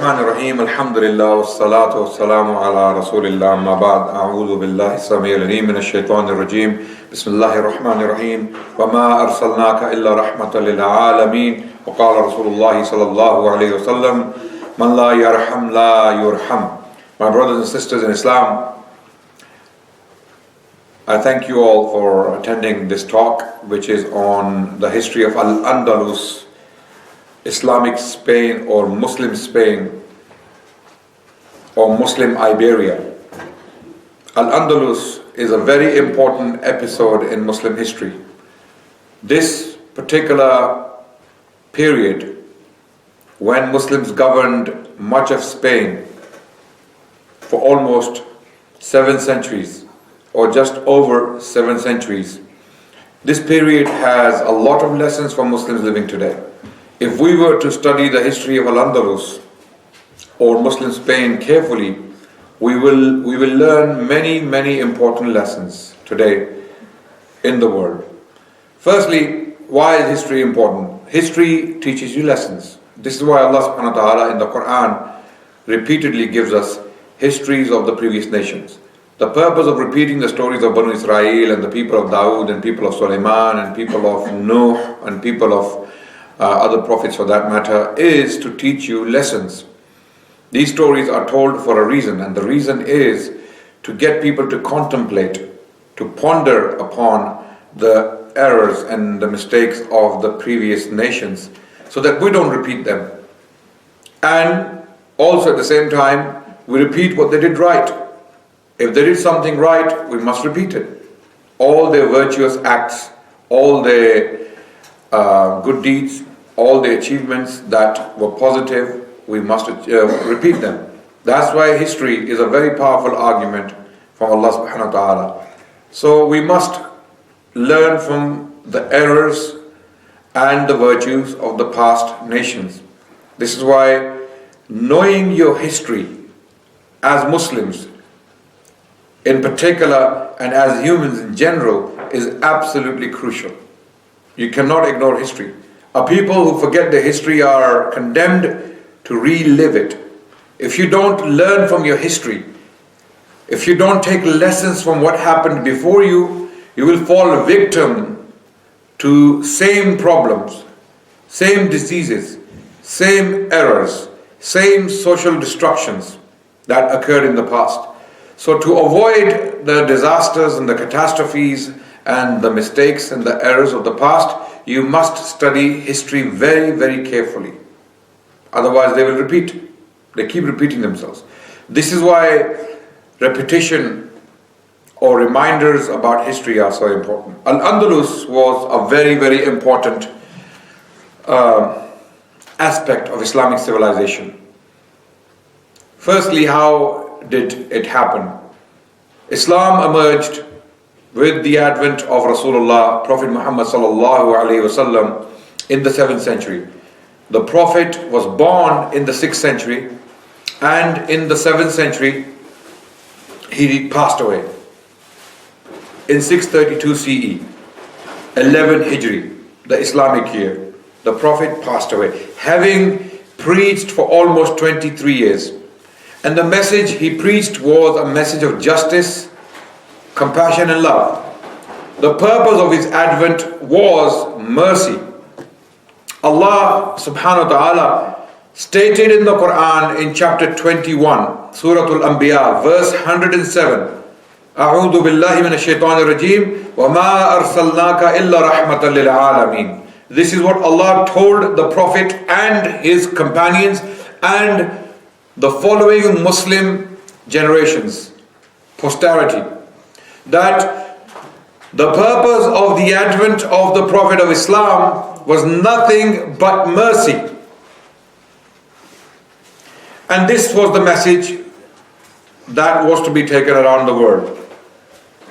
الرحمن الرحيم الحمد لله والصلاة والسلام على رسول الله أما بعد أعوذ بالله السميع العليم من الشيطان الرجيم بسم الله الرحمن الرحيم وما أرسلناك إلا رحمة للعالمين وقال رسول الله صلى الله عليه وسلم من لا يرحم لا يرحم. My brothers and sisters in Islam, I thank you all for attending this talk, which is on the history of Al-Andalus, Islamic Spain or Muslim Spain or Muslim Iberia. Al-Andalus is a very important episode in Muslim history. This particular period, when Muslims governed much of Spain for almost 7 centuries or just over 7 centuries, this period has a lot of lessons for Muslims living today. If we were to study the history of Al-Andalus or Muslim Spain carefully, we will learn many important lessons today in the world. Firstly, why is history important? History teaches you lessons. This is why Allah subhanahu wa ta'ala in the Quran repeatedly gives us histories of the previous nations. The purpose of repeating the stories of Banu Israel and the people of Dawood and people of Sulaiman and people of Nuh and people of other prophets for that matter is to teach you lessons. These stories are told for a reason, and the reason is to get people to contemplate, to ponder upon the errors and the mistakes of the previous nations so that we don't repeat them. And also at the same time, we repeat what they did right. If they did something right, we must repeat it. All their virtuous acts, all their good deeds, all the achievements that were positive, we must repeat them. That's why history is a very powerful argument from Allah subhanahu wa ta'ala. So we must learn from the errors and the virtues of the past nations. This is why knowing your history as Muslims in particular and as humans in general is absolutely crucial. You cannot ignore history. A people who forget their history are condemned to relive it. If you don't learn from your history, if you don't take lessons from what happened before you, you will fall victim to same problems, same diseases, same errors, same social destructions that occurred in the past. So to avoid the disasters and the catastrophes and the mistakes and the errors of the past, you must study history very carefully. Otherwise they will repeat. They keep repeating themselves. This is why repetition or reminders about history are so important. Al-Andalus was a very important aspect of Islamic civilization. Firstly, how did it happen? Islam emerged with the advent of Rasulullah, Prophet Muhammad sallallahu alaihi wasallam, in the 7th century. The Prophet was born in the 6th century, and in the 7th century he passed away. In 632 CE, 11 Hijri, the Islamic year, the Prophet passed away, having preached for almost 23 years. And the message he preached was a message of justice, compassion and love. The purpose of his advent was mercy. Allah subhanahu wa ta'ala stated in the Quran in chapter 21, Surah Al-Anbiya, verse 107, A'udhu billahi minash shaitanir rajim, wa ma arsalnaka illa rahmatan lil alamin. This is what Allah told the Prophet and his companions and the following Muslim generations, posterity, that the purpose of the advent of the Prophet of Islam was nothing but mercy. And this was the message that was to be taken around the world.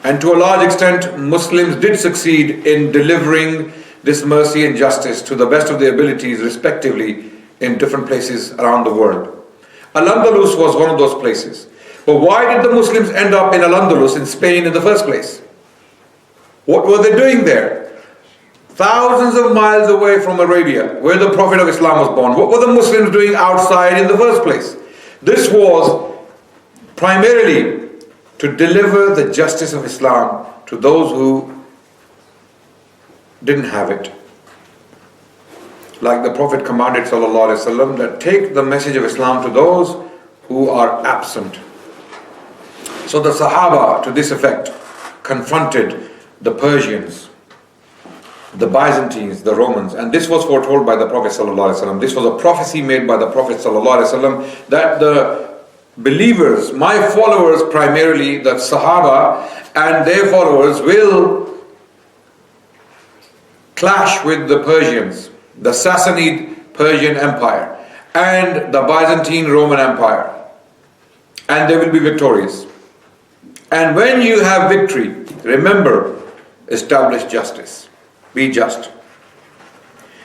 And to a large extent, Muslims did succeed in delivering this mercy and justice to the best of their abilities, respectively, in different places around the world. Al-Andalus was one of those places. But why did the Muslims end up in Al-Andalus in Spain in the first place? What were they doing there? thousands of miles away from Arabia, where the Prophet of Islam was born. What were the Muslims doing outside in the first place? This was primarily to deliver the justice of Islam to those who didn't have it. Like the Prophet commanded ﷺ that take the message of Islam to those who are absent. So the Sahaba, to this effect, confronted the Persians, the Byzantines, the Romans, and this was foretold by the Prophet ﷺ. This was a prophecy made by the Prophet ﷺ that the believers, my followers primarily, the Sahaba and their followers, will clash with the Persians, the Sassanid Persian Empire and the Byzantine Roman Empire, and they will be victorious. And when you have victory, remember, establish justice. Be just.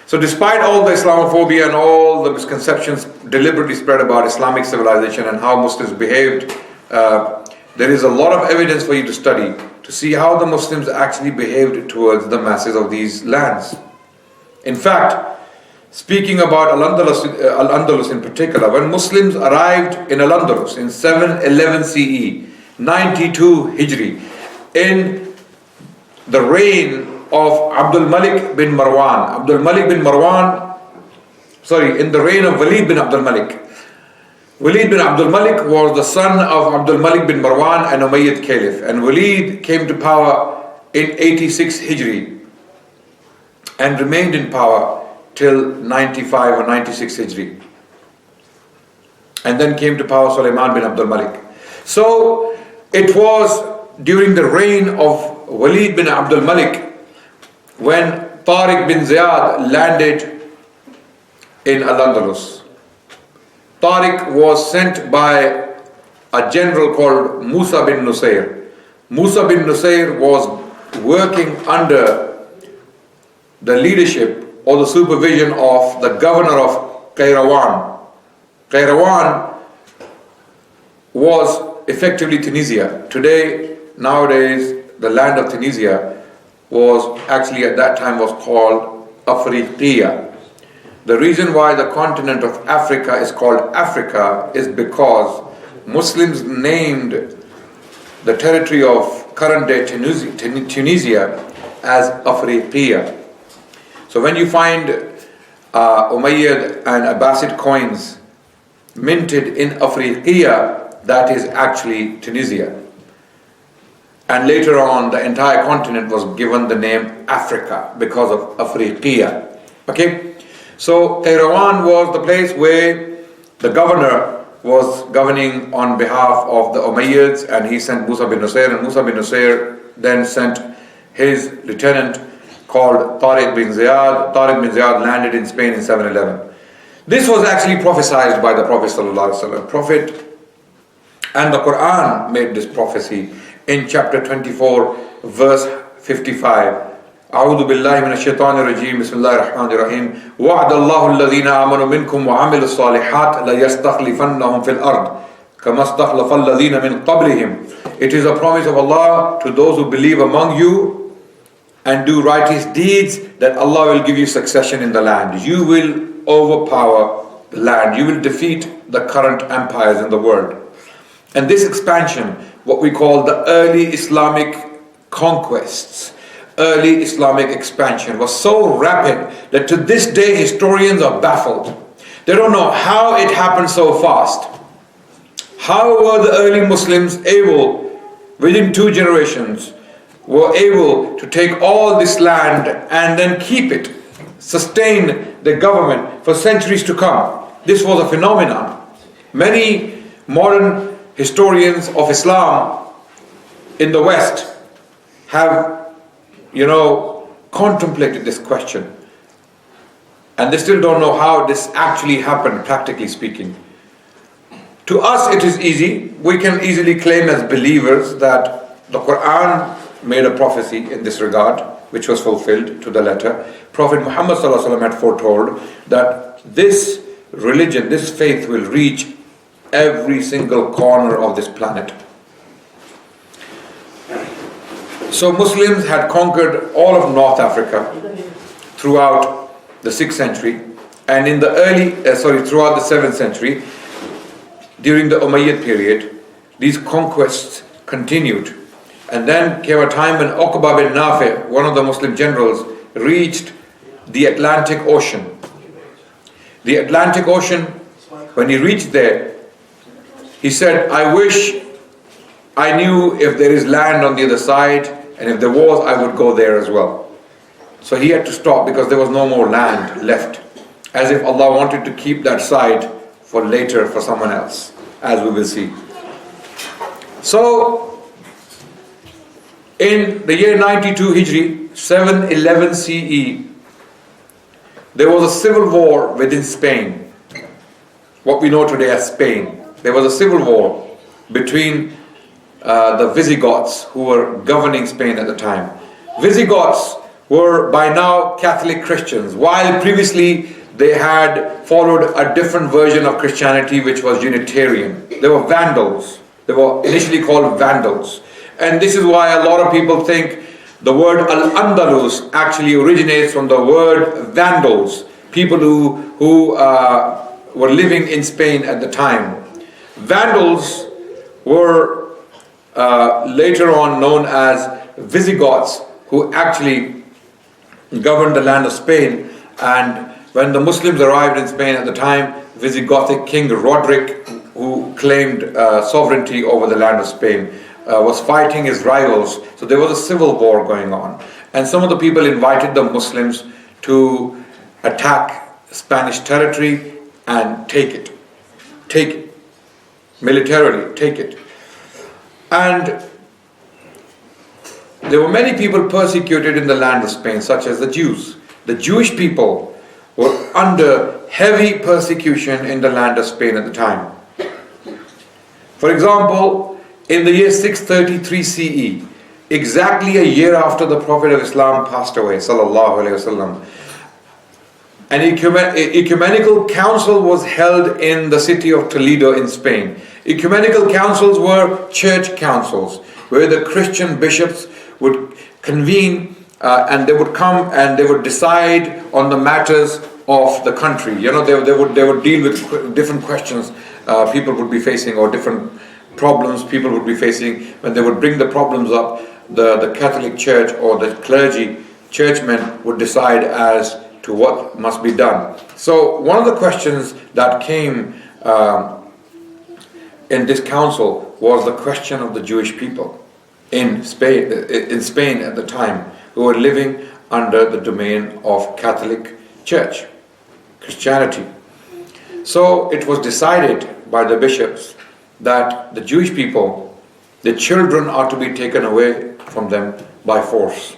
So despite all the Islamophobia and all the misconceptions deliberately spread about Islamic civilization and how Muslims behaved, there is a lot of evidence for you to study to see how the Muslims actually behaved towards the masses of these lands. In fact, speaking about Al-Andalus in particular, when Muslims arrived in Al-Andalus in 711 CE, 92 Hijri, in the reign of Abdul Malik bin Marwan, in the reign of Walid bin Abdul Malik. Walid bin Abdul Malik was the son of Abdul Malik bin Marwan, an Umayyad Caliph, and Walid came to power in 86 Hijri and remained in power till 95 or 96 Hijri, and then came to power Sulaiman bin Abdul Malik. So it was during the reign of Walid bin Abdul Malik when Tariq bin Ziyad landed in Al-Andalus. Tariq was sent by a general called Musa bin Nusayr. Musa bin Nusayr was working under the leadership or the supervision of the governor of Qayrawan. Qayrawan was effectively Tunisia. Nowadays, the land of Tunisia was actually at that time was called Afriqiya. The reason why the continent of Africa is called Africa is because Muslims named the territory of current day Tunisia as Afriqiya. So when you find Umayyad and Abbasid coins minted in Afriqiya, that is actually Tunisia. And later on, the entire continent was given the name Africa because of Afriqiya. Okay? So Qayrawan was the place where the governor was governing on behalf of the Umayyads, and he sent Musa bin Nusayr, and Musa bin Nusayr then sent his lieutenant called Tariq bin Ziyad. Tariq bin Ziyad landed in Spain in 711. This was actually prophesied by the Prophet ﷺ. Prophet and the Quran made this prophecy in chapter 24, verse 55. أعوذ بالله من الشيطان الرجيم بسم الله الرحمن الرحيم وعد الله الذين آمنوا منكم وعملوا الصالحات ليستخلفنهم في الأرض كما استخلف الذين من قبلهم. It is a promise of Allah to those who believe among you and do righteous deeds that Allah will give you succession in the land. You will overpower the land. You will defeat the current empires in the world. And this expansion, what we call the early Islamic conquests, early Islamic expansion, was so rapid that to this day historians are baffled. They don't know how it happened so fast. How were the early Muslims able, within 2 generations, were able to take all this land and then keep it, sustain the government for centuries to come? This was a phenomenon. Many modern historians of Islam in the West have, contemplated this question, and they still don't know how this actually happened, practically speaking. To us it is easy. We can easily claim as believers that the Quran made a prophecy in this regard, which was fulfilled to the letter. Prophet Muhammad ﷺ had foretold that this religion, this faith will reach every single corner of this planet. So Muslims had conquered all of North Africa, throughout the 6th century, and in the throughout the 7th century, during the Umayyad period, these conquests continued. And then came a time when Uqba bin Nafi, one of the Muslim generals, reached the Atlantic Ocean. The Atlantic Ocean, when he reached there, he said, I wish I knew if there is land on the other side, and if there was, I would go there as well. So he had to stop because there was no more land left, as if Allah wanted to keep that side for later for someone else, as we will see. So in the year 92 Hijri, 711 CE, there was a civil war within Spain, what we know today as Spain. There was a civil war between the Visigoths, who were governing Spain at the time. Visigoths were by now Catholic Christians, while previously they had followed a different version of Christianity, which was Unitarian. They were Vandals. They were initially called Vandals. And this is why a lot of people think the word Al-Andalus actually originates from the word Vandals, people who were living in Spain at the time. Vandals were later on known as Visigoths, who actually governed the land of Spain. And when the Muslims arrived in Spain at the time, Visigothic King Roderick, who claimed sovereignty over the land of Spain, was fighting his rivals. So there was a civil war going on. And some of the people invited the Muslims to attack Spanish territory and take it. Militarily, take it. And there were many people persecuted in the land of Spain, such as the Jews. The Jewish people were under heavy persecution in the land of Spain at the time. For example, in the year 633 CE, exactly a year after the Prophet of Islam passed away, sallallahu alaihi wasallam, an ecumenical council was held in the city of Toledo in Spain. Ecumenical councils were church councils where the Christian bishops would convene and they would come and they would decide on the matters of the country. You know, they would deal with different questions people would be facing, or different problems people would be facing. When they would bring the problems up, the Catholic Church or the clergy, churchmen would decide as to what must be done. So one of the questions that came in this council was the question of the Jewish people in Spain at the time, who were living under the domain of Catholic Church, Christianity. So it was decided by the bishops that the Jewish people, the children are to be taken away from them by force.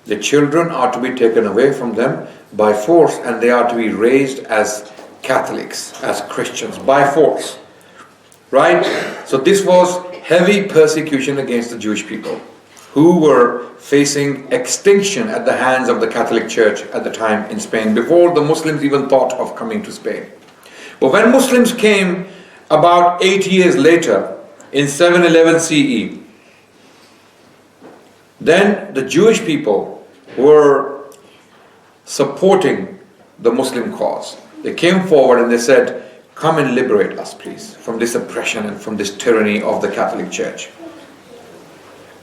The children are to be taken away from them by force, and they are to be raised as Catholics, as Christians, by force. Right? So this was heavy persecution against the Jewish people, who were facing extinction at the hands of the Catholic Church at the time in Spain, before the Muslims even thought of coming to Spain. But when Muslims came about 8 years later, in 711 CE, then the Jewish people were supporting the Muslim cause. They came forward and they said, come and liberate us, please, from this oppression and from this tyranny of the Catholic Church.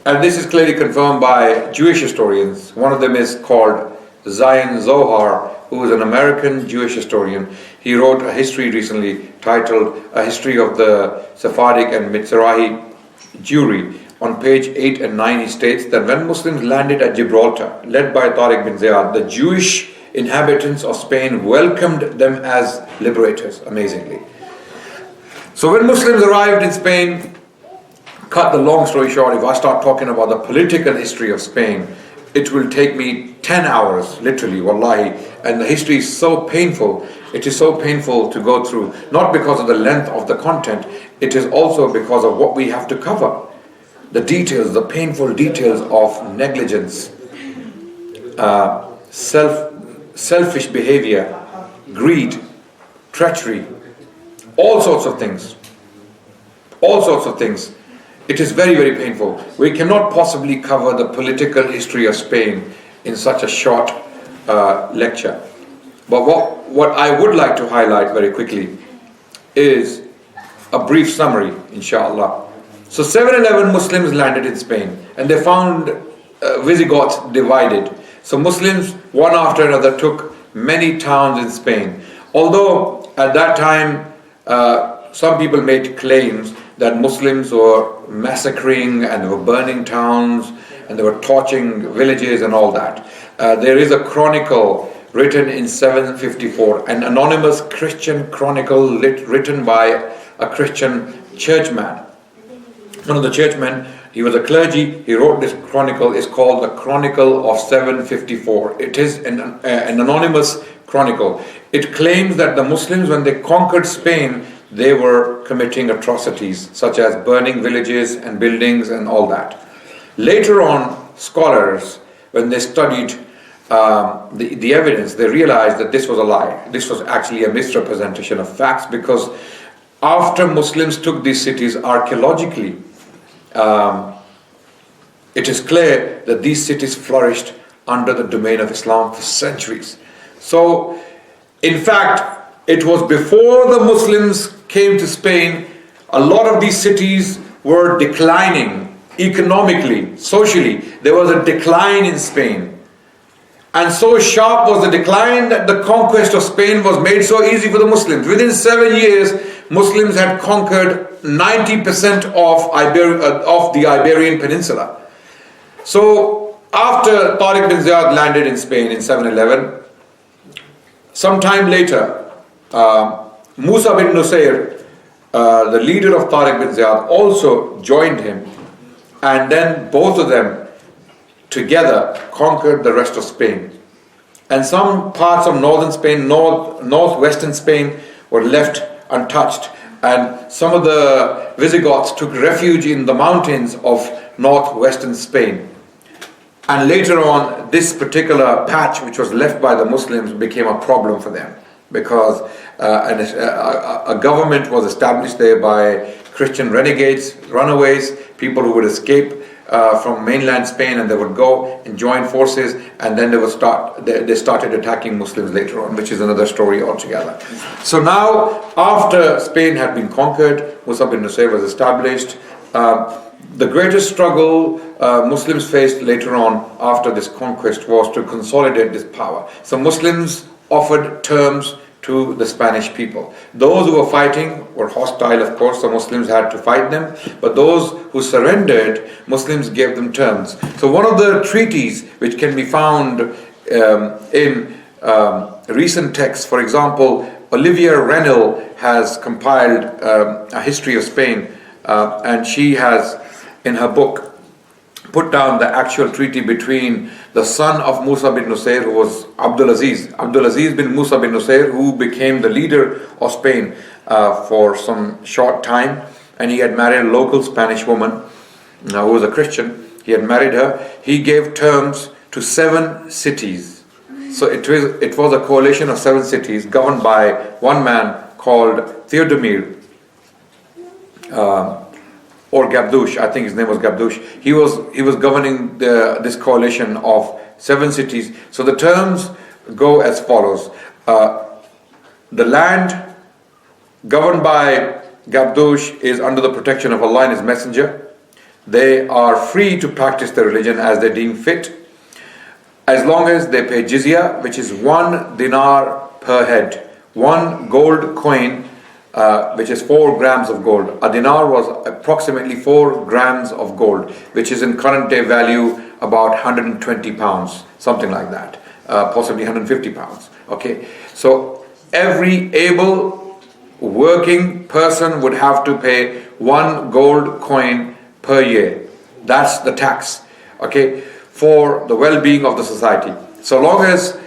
And this is clearly confirmed by Jewish historians. One of them is called Zion Zohar, who is an American Jewish historian. He wrote a history recently titled A History of the Sephardic and Mizrahi Jewry. On page 8 and 9 he states that when Muslims landed at Gibraltar, led by Tariq bin Ziyad, the Jewish inhabitants of Spain welcomed them as liberators, amazingly. So when Muslims arrived in Spain, cut the long story short, if I start talking about the political history of Spain, it will take me 10 hours, literally, wallahi. And the history is so painful. It is so painful to go through, not because of the length of the content, it is also because of what we have to cover. The details, the painful details of negligence, selfish behavior, greed, treachery, all sorts of things. All sorts of things. It is very, very painful. We cannot possibly cover the political history of Spain in such a short lecture. But what I would like to highlight very quickly is a brief summary, inshallah. So 711 Muslims landed in Spain, and they found Visigoths divided. So Muslims, one after another, took many towns in Spain. Although at that time, some people made claims that Muslims were massacring and they were burning towns and they were torching villages and all that. There is a chronicle written in 754, an anonymous Christian chronicle written by a Christian churchman. One of the churchmen, he was a clergy, he wrote this chronicle. It's called the Chronicle of 754. It is an anonymous chronicle. It claims that the Muslims, when they conquered Spain, they were committing atrocities such as burning villages and buildings and all that. Later on, scholars, when they studied the evidence, they realized that this was a lie. This was actually a misrepresentation of facts, because after Muslims took these cities, archaeologically, it is clear that these cities flourished under the domain of Islam for centuries. So, in fact, it was before the Muslims came to Spain, a lot of these cities were declining economically, socially. There was a decline in Spain. And so sharp was the decline that the conquest of Spain was made so easy for the Muslims. Within 7 years, Muslims had conquered 90% of the Iberian Peninsula. So after Tariq bin Ziyad landed in Spain in 711, sometime later, Musa bin Nusayr, the leader of Tariq bin Ziyad, also joined him, and then both of them together conquered the rest of Spain. And some parts of northern Spain, northwestern Spain, were left untouched, and some of the Visigoths took refuge in the mountains of northwestern Spain. And later on, this particular patch which was left by the Muslims became a problem for them, because a government was established there by Christian renegades, runaways, people who would escape from mainland Spain, and they would go and join forces, and then they started attacking Muslims later on, which is another story altogether. So now, after Spain had been conquered, Musa bin Nusayr was established. The greatest struggle Muslims faced later on after this conquest was to consolidate this power. So Muslims offered terms to the Spanish people. Those who were fighting were hostile, of course, so Muslims had to fight them. But those who surrendered, Muslims gave them terms. So one of the treaties which can be found in recent texts, for example, Olivia Rennell has compiled a history of Spain, and she has, in her book, put down the actual treaty between the son of Musa bin Nusayr, who was Abdulaziz bin Musa bin Nusayr, who became the leader of Spain for some short time, and he had married a local Spanish woman who was a Christian. He had married her. He gave terms to 7 cities. So it was a coalition of 7 cities governed by one man called Theodomir, or Gabdush, I think his name was Gabdush. He was governing this coalition of 7 cities. So the terms go as follows. The land governed by Gabdush is under the protection of Allah and His Messenger. They are free to practice their religion as they deem fit, as long as they pay jizya, which is 1 dinar per head, 1 gold coin, which is 4 grams of gold. A dinar was approximately 4 grams of gold, which is in current day value about 120 pounds, something like that, possibly 150 pounds. Okay, so every able working person would have to pay 1 gold coin per year. That's the tax, okay, for the well-being of the society. So long as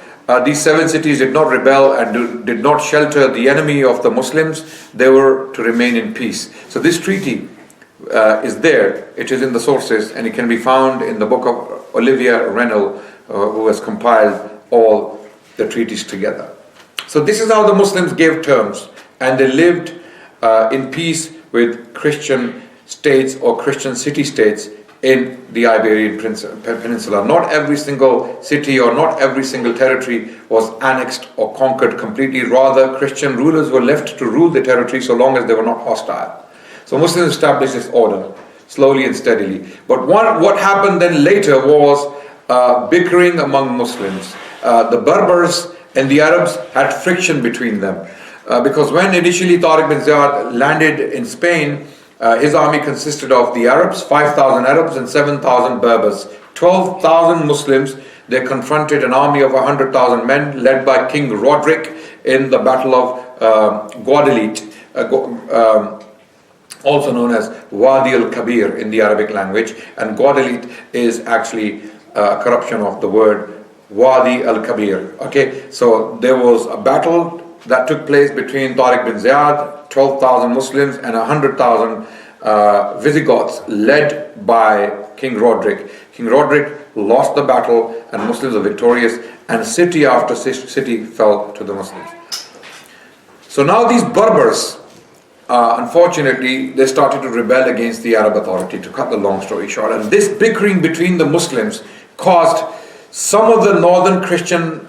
these 7 cities did not rebel and did not shelter the enemy of the Muslims, they were to remain in peace. So this treaty is there, it is in the sources, and it can be found in the book of Olivia Rennell, who has compiled all the treaties together. So this is how the Muslims gave terms, and they lived in peace with Christian states or Christian city-states in the Iberian Peninsula. Not every single city or not every single territory was annexed or conquered completely. Rather, Christian rulers were left to rule the territory so long as they were not hostile. So Muslims established this order slowly and steadily. But what happened then later was bickering among Muslims. The Berbers and the Arabs had friction between them. Because when initially Tariq bin Ziyad landed in Spain, his army consisted of the Arabs, 5,000 Arabs and 7,000 Berbers. 12,000 Muslims. They confronted an army of 100,000 men led by King Roderick in the Battle of Guadalete, also known as Wadi al-Kabir in the Arabic language. And Guadalete is actually a corruption of the word Wadi al-Kabir. Okay, so there was a battle that took place between Tariq bin Ziyad, 12,000 Muslims, and 100,000 Visigoths led by King Roderick. King Roderick lost the battle and Muslims were victorious, and city after city fell to the Muslims. So now these Berbers, unfortunately, they started to rebel against the Arab authority, to cut the long story short. And this bickering between the Muslims caused some of the northern Christian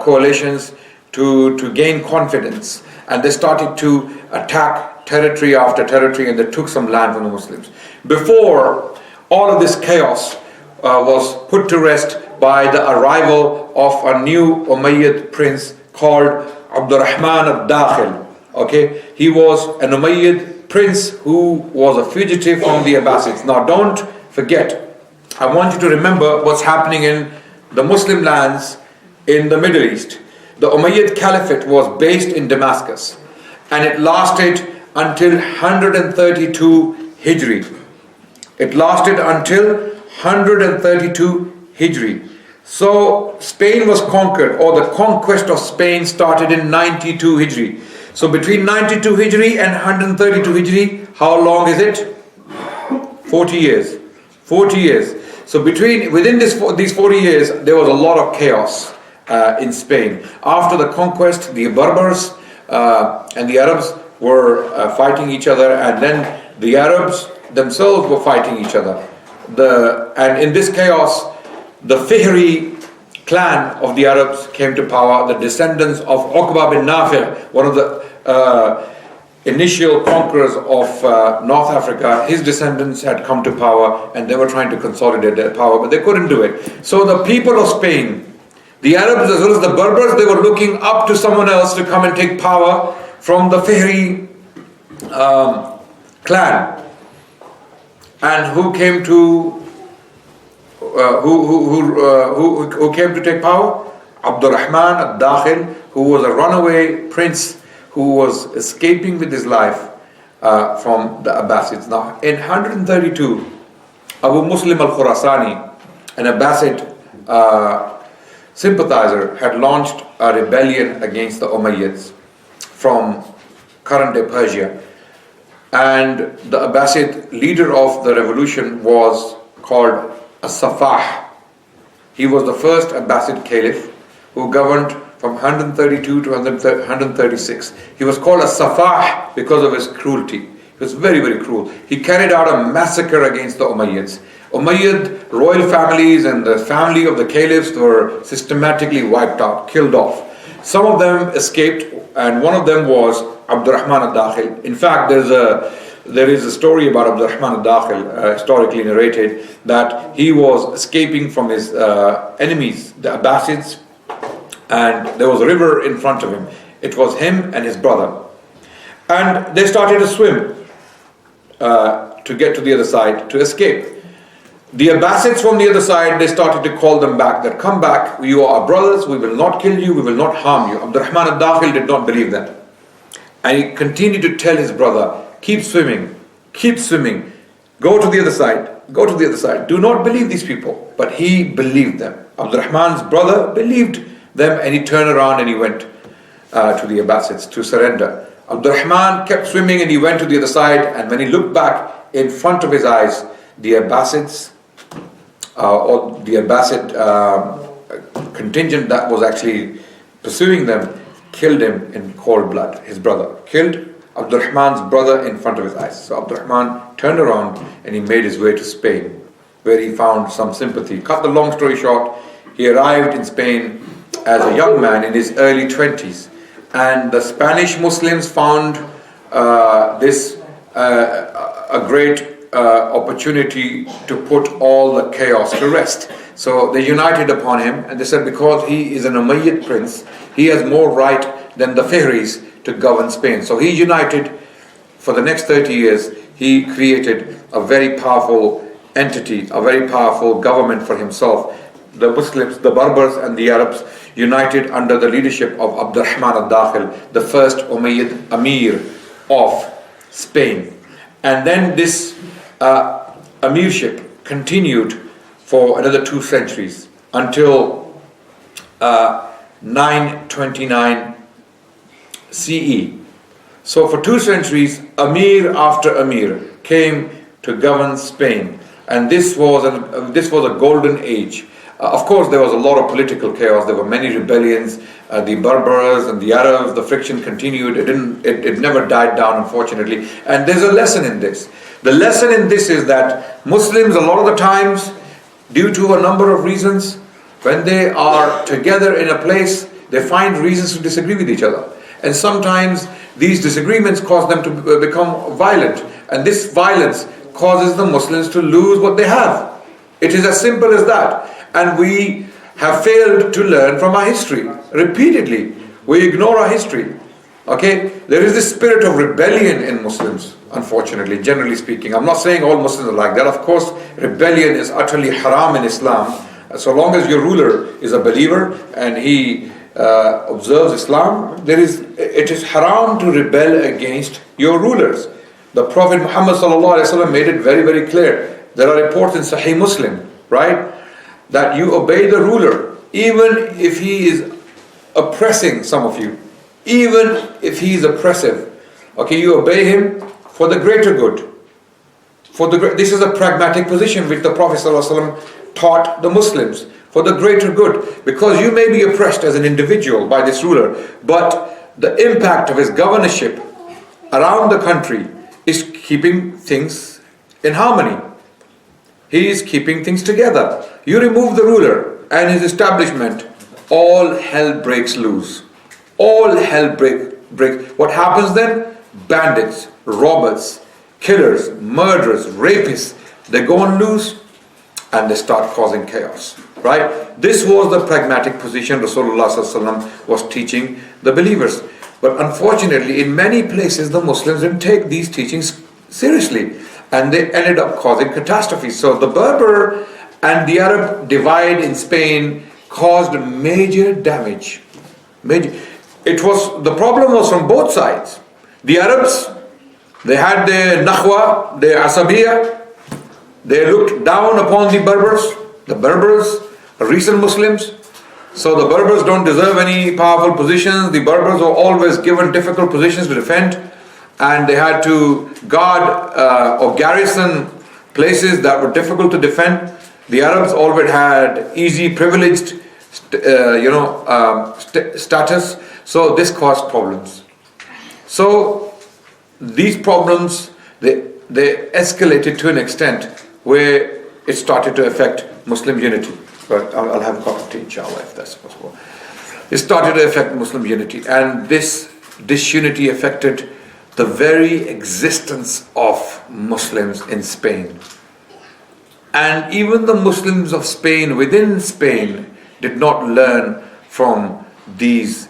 coalitions to gain confidence, and they started to attack territory after territory, and they took some land from the Muslims. Before all of this chaos was put to rest by the arrival of a new Umayyad prince called Abdurrahman al-Dakhil. Okay, he was an Umayyad prince who was a fugitive from the Abbasids. Now don't forget, I want you to remember what's happening in the Muslim lands in the Middle East. The Umayyad Caliphate was based in Damascus, and it lasted until 132 Hijri. It lasted until 132 Hijri. So Spain was conquered, or the conquest of Spain started in 92 Hijri. So between 92 Hijri and 132 Hijri, how long is it? 40 years. 40 years. So within these 40 years, there was a lot of chaos in Spain. After the conquest, the Berbers and the Arabs were fighting each other, and then the Arabs themselves were fighting each other. And in this chaos, the Fihri clan of the Arabs came to power. The descendants of Uqba bin Nafi', one of the initial conquerors of North Africa, his descendants had come to power, and they were trying to consolidate their power, but they couldn't do it. So the people of Spain, the Arabs as well as the Berbers, they were looking up to someone else to come and take power from the Fihri clan. And who came to who came to take power? Abdurrahman al-Dakhil, who was a runaway prince who was escaping with his life from the Abbasids. Now, in 132, Abu Muslim al-Khurasani, an Abbasid sympathizer, had launched a rebellion against the Umayyads from current-day Persia. And the Abbasid leader of the revolution was called As-Safah. He was the first Abbasid caliph who governed from 132 to 136. He was called As-Safah because of his cruelty. He was very, very cruel. He carried out a massacre against the Umayyads. Umayyad royal families and the family of the caliphs were systematically wiped out, killed off. Some of them escaped, and one of them was Abdurrahman al-Dakhil. In fact, there is a story about Abdurrahman al-Dakhil, historically narrated, that he was escaping from his enemies, the Abbasids, and there was a river in front of him. It was him and his brother. And they started to swim to get to the other side, to escape. The Abbasids from the other side, they started to call them back, that come back, you are our brothers, we will not kill you, we will not harm you. Abdurrahman al-Dakhil did not believe them. And he continued to tell his brother, keep swimming, go to the other side, do not believe these people. But he believed them. Abdurrahman's brother believed them, and he turned around and he went to the Abbasids to surrender. Abdurrahman kept swimming and he went to the other side, and when he looked back, in front of his eyes, the Abbasids, or the Abbasid contingent that was actually pursuing them, killed him in cold blood. His brother killed Abdurrahman's brother in front of his eyes. So Abdurrahman turned around and he made his way to Spain. where he found some sympathy. Cut the long story short, he arrived in Spain as a young man in his early 20s, and the Spanish Muslims found this a great opportunity to put all the chaos to rest. So they united upon him, and they said, because he is an Umayyad prince, he has more right than the Fihris to govern Spain. So he united. For the next 30 years, he created a very powerful entity, a very powerful government for himself. The Muslims, the Berbers and the Arabs united under the leadership of Abdurrahman al-Dakhil, the first Umayyad Amir of Spain. And then this amirship continued for another 2 centuries until 929 CE. So for 2 centuries, Amir after Amir came to govern Spain, and this was a golden age. Of course, there was a lot of political chaos. There were many rebellions. The Berbers and the Arabs, the friction continued. It never died down, unfortunately. And there's a lesson in this. The lesson in this is that Muslims, a lot of the times, due to a number of reasons, when they are together in a place, they find reasons to disagree with each other. And sometimes these disagreements cause them to become violent. And this violence causes the Muslims to lose what they have. It is as simple as that. And we have failed to learn from our history. Repeatedly, we ignore our history. Okay? There is this spirit of rebellion in Muslims, unfortunately, generally speaking. I'm not saying all Muslims are like that. Of course, rebellion is utterly haram in Islam. So long as your ruler is a believer and he observes Islam, it is haram to rebel against your rulers. The Prophet Muhammad ﷺ made it very, very clear. There are reports in Sahih Muslim, right, that you obey the ruler even if he is oppressing some of you, even if he is oppressive. Okay, you obey him for the greater good. This is a pragmatic position which the Prophet ﷺ taught the Muslims, for the greater good, because you may be oppressed as an individual by this ruler, but the impact of his governorship around the country is keeping things in harmony. He is keeping things together. You remove the ruler and his establishment, all hell breaks loose. All hell breaks. What happens then? Bandits, robbers, killers, murderers, rapists, they go on loose and they start causing chaos. Right? This was the pragmatic position Rasulullah ﷺ was teaching the believers. But unfortunately, in many places, the Muslims didn't take these teachings seriously, and they ended up causing catastrophes. So the Berber and the Arab divide in Spain caused major damage. The problem was from both sides. The Arabs, they had their Nakhwa, their Asabiyya. They looked down upon the Berbers. The Berbers are recent Muslims, so the Berbers don't deserve any powerful positions. The Berbers were always given difficult positions to defend, and they had to guard or garrison places that were difficult to defend. The Arabs always had easy, privileged, status, so this caused problems. So these problems, they escalated to an extent where it started to affect Muslim unity. But I'll have a cup of tea, inshallah, if that's possible. It started to affect Muslim unity, and this disunity affected the very existence of Muslims in Spain. And even the Muslims of Spain, within Spain, did not learn from these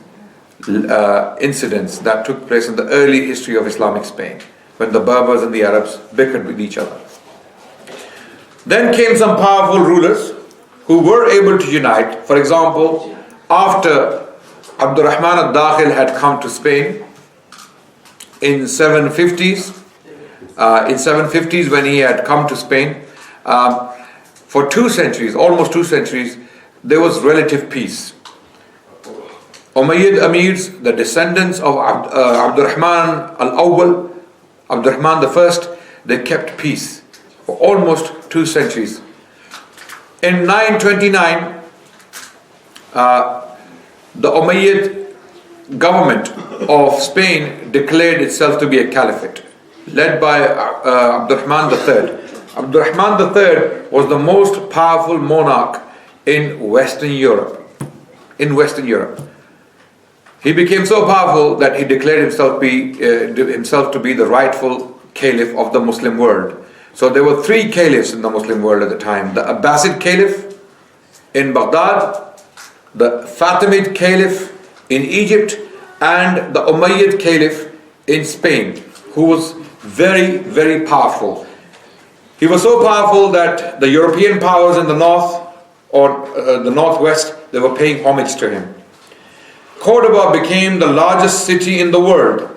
incidents that took place in the early history of Islamic Spain, when the Berbers and the Arabs bickered with each other. Then came some powerful rulers who were able to unite. For example, after Abdurrahman al-Dakhil had come to Spain in 750s, when he had come to Spain, for 2 centuries, almost 2 centuries, there was relative peace. Umayyad Amirs, the descendants of Abdurrahman al-Awwal, Abdurrahman the First, they kept peace for almost 2 centuries. In 929, the Umayyad government of Spain declared itself to be a caliphate, led by Abdurrahman III. Abdurrahman III was the most powerful monarch in Western Europe. In Western Europe. He became so powerful that he declared himself to be the rightful caliph of the Muslim world. So there were three caliphs in the Muslim world at the time. The Abbasid caliph in Baghdad, the Fatimid caliph in Egypt, and the Umayyad caliph in Spain, who was very, very powerful. He was so powerful that the European powers in the north or the northwest, they were paying homage to him. Cordoba became the largest city in the world.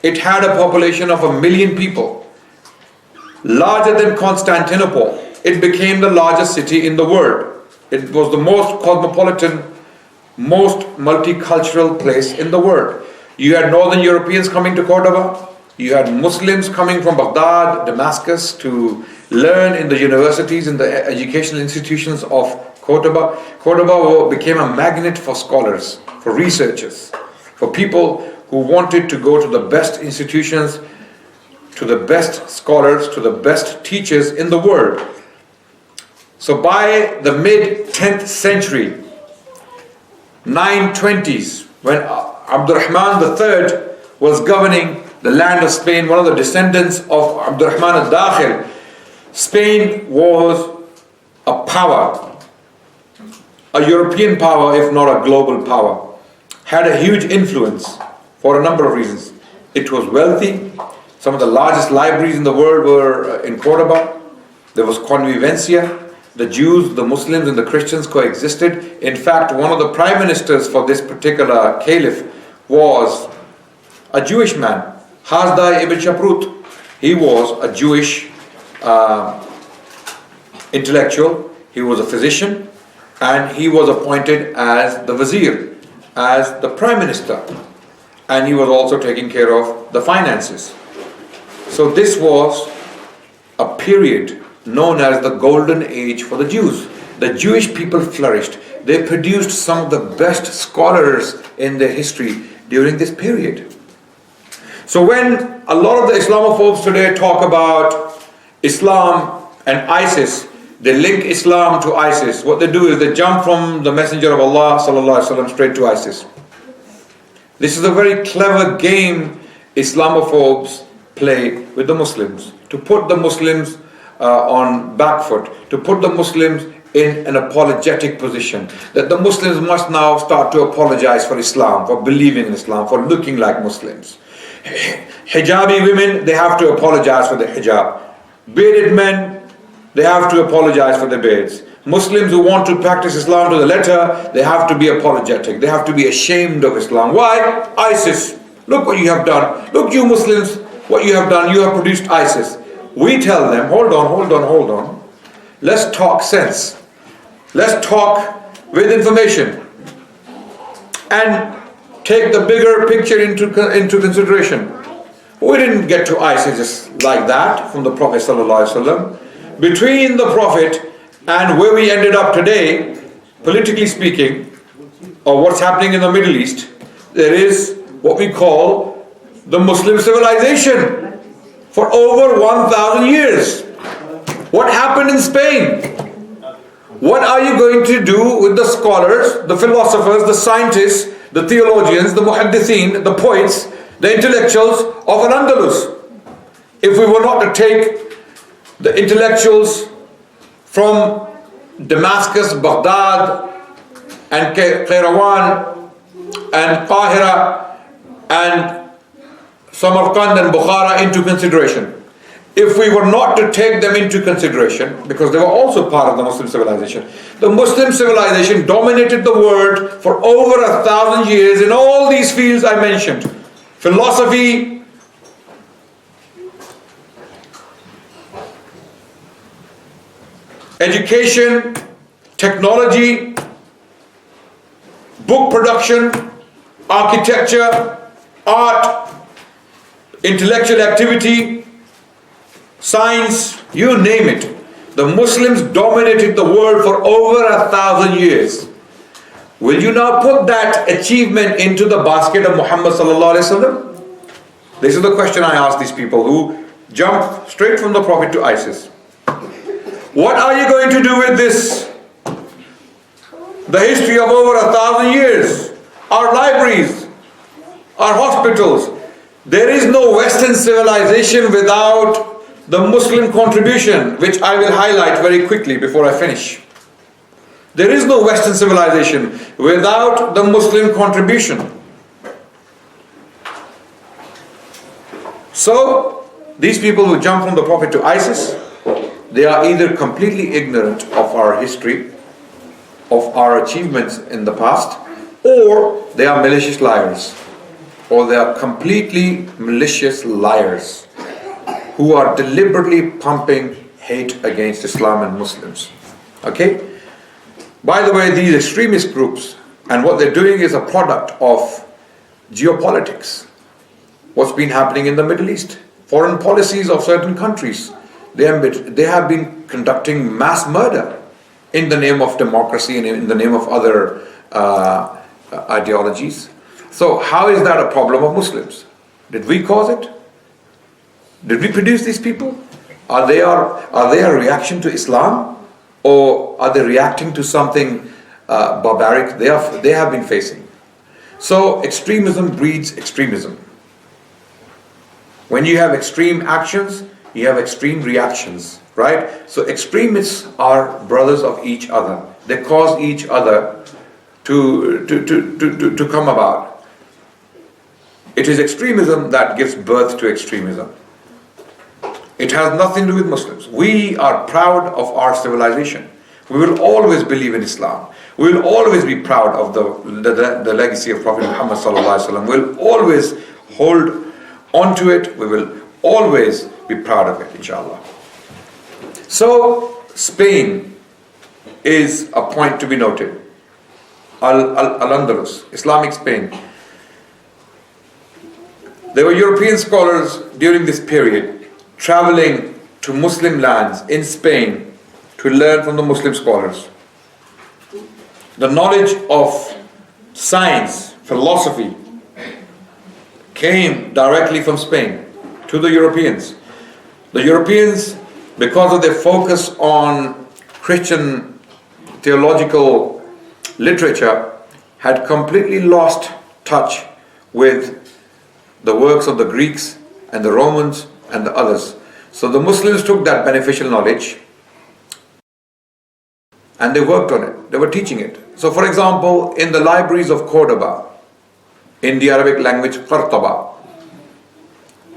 It had a population of 1 million people. Larger than Constantinople. It became the largest city in the world. It was the most cosmopolitan, most multicultural place in the world. You had Northern Europeans coming to Cordoba. You had Muslims coming from Baghdad, Damascus to learn in the universities, in the educational institutions of Cordoba. Cordoba became a magnet for scholars, for researchers, for people who wanted to go to the best institutions, to the best scholars, to the best teachers in the world. So by the mid-10th century, 920s, when Abdurrahman III was governing the land of Spain, one of the descendants of Abdurrahman al-Dakhil, Spain was a power, a European power, if not a global power, had a huge influence for a number of reasons. It was wealthy. Some of the largest libraries in the world were in Cordoba. There was convivencia. The Jews, the Muslims, and the Christians coexisted. In fact, one of the prime ministers for this particular caliph was a Jewish man, Hasdai ibn Shaprut. He was a Jewish intellectual. He was a physician, and he was appointed as the vizier, as the prime minister, and he was also taking care of the finances. So this was a period known as the golden age for the Jews. The Jewish people flourished. They produced some of the best scholars in their history during this period. So when a lot of the Islamophobes today talk about Islam and ISIS, they link Islam to ISIS. What they do is they jump from the Messenger of Allah ﷺ straight to ISIS. This is a very clever game Islamophobes play with the Muslims, to put the Muslims on back foot, to put the Muslims in an apologetic position, that the Muslims must now start to apologize for Islam, for believing in Islam, for looking like Muslims. Hijabi women, they have to apologize for the hijab. Bearded men, they have to apologize for their beards. Muslims who want to practice Islam to the letter, they have to be apologetic. They have to be ashamed of Islam. Why? ISIS. Look what you have done. Look, you Muslims, what you have done. You have produced ISIS. We tell them, hold on. Let's talk sense. Let's talk with information. And take the bigger picture into consideration. We didn't get to ISIS just like that from the Prophet ﷺ. Between the Prophet and where we ended up today, politically speaking, or what's happening in the Middle East, there is what we call the Muslim civilization for over 1,000 years. What happened in Spain? What are you going to do with the scholars, the philosophers, the scientists, the theologians, the muhaddithin, the poets, the intellectuals of Al-Andalus? If we were not to take the intellectuals from Damascus, Baghdad, and Qayrawan, and Qahira, and Samarkand and Bukhara into consideration. If we were not to take them into consideration, because they were also part of the Muslim civilization, the Muslim civilization dominated the world for over 1,000 years in all these fields I mentioned. Philosophy, education, technology, book production, architecture, art, intellectual activity, science, you name it. The Muslims dominated the world for over 1,000 years. Will you now put that achievement into the basket of Muhammad sallallahu alaihi wasallam? This is the question I ask these people who jump straight from the Prophet to ISIS. What are you going to do with this? The history of over 1,000 years, our libraries, our hospitals. There is no Western civilization without the Muslim contribution, which I will highlight very quickly before I finish. There is no Western civilization without the Muslim contribution. So, these people who jump from the Prophet to ISIS, they are either completely ignorant of our history, of our achievements in the past, or they are malicious liars, or they are completely malicious liars who are deliberately pumping hate against Islam and Muslims. Okay? By the way, these extremist groups, and what they're doing is a product of geopolitics. What's been happening in the Middle East, foreign policies of certain countries. They have been conducting mass murder in the name of democracy and in the name of other ideologies. So how is that a problem of Muslims? Did we cause it? Did we produce these people? Are they a reaction to Islam, or are they reacting to something barbaric they have been facing? So extremism breeds extremism. When you have extreme actions, you have extreme reactions, right? So extremists are brothers of each other. They cause each other to come about. It is extremism that gives birth to extremism. It has nothing to do with Muslims. We are proud of our civilization. We will always believe in Islam. We will always be proud of the legacy of Prophet Muhammad sallallahu alaihi wasallam. We'll always hold onto it. We will always be proud of it, inshallah. So, Spain is a point to be noted. Al-Andalus, Islamic Spain. There were European scholars during this period traveling to Muslim lands in Spain to learn from the Muslim scholars. The knowledge of science, philosophy, came directly from Spain to the Europeans. The Europeans, because of their focus on Christian theological literature, had completely lost touch with the works of the Greeks and the Romans and the others. So the Muslims took that beneficial knowledge and they worked on it. They were teaching it. So for example, in the libraries of Cordoba, in the Arabic language, Qartaba,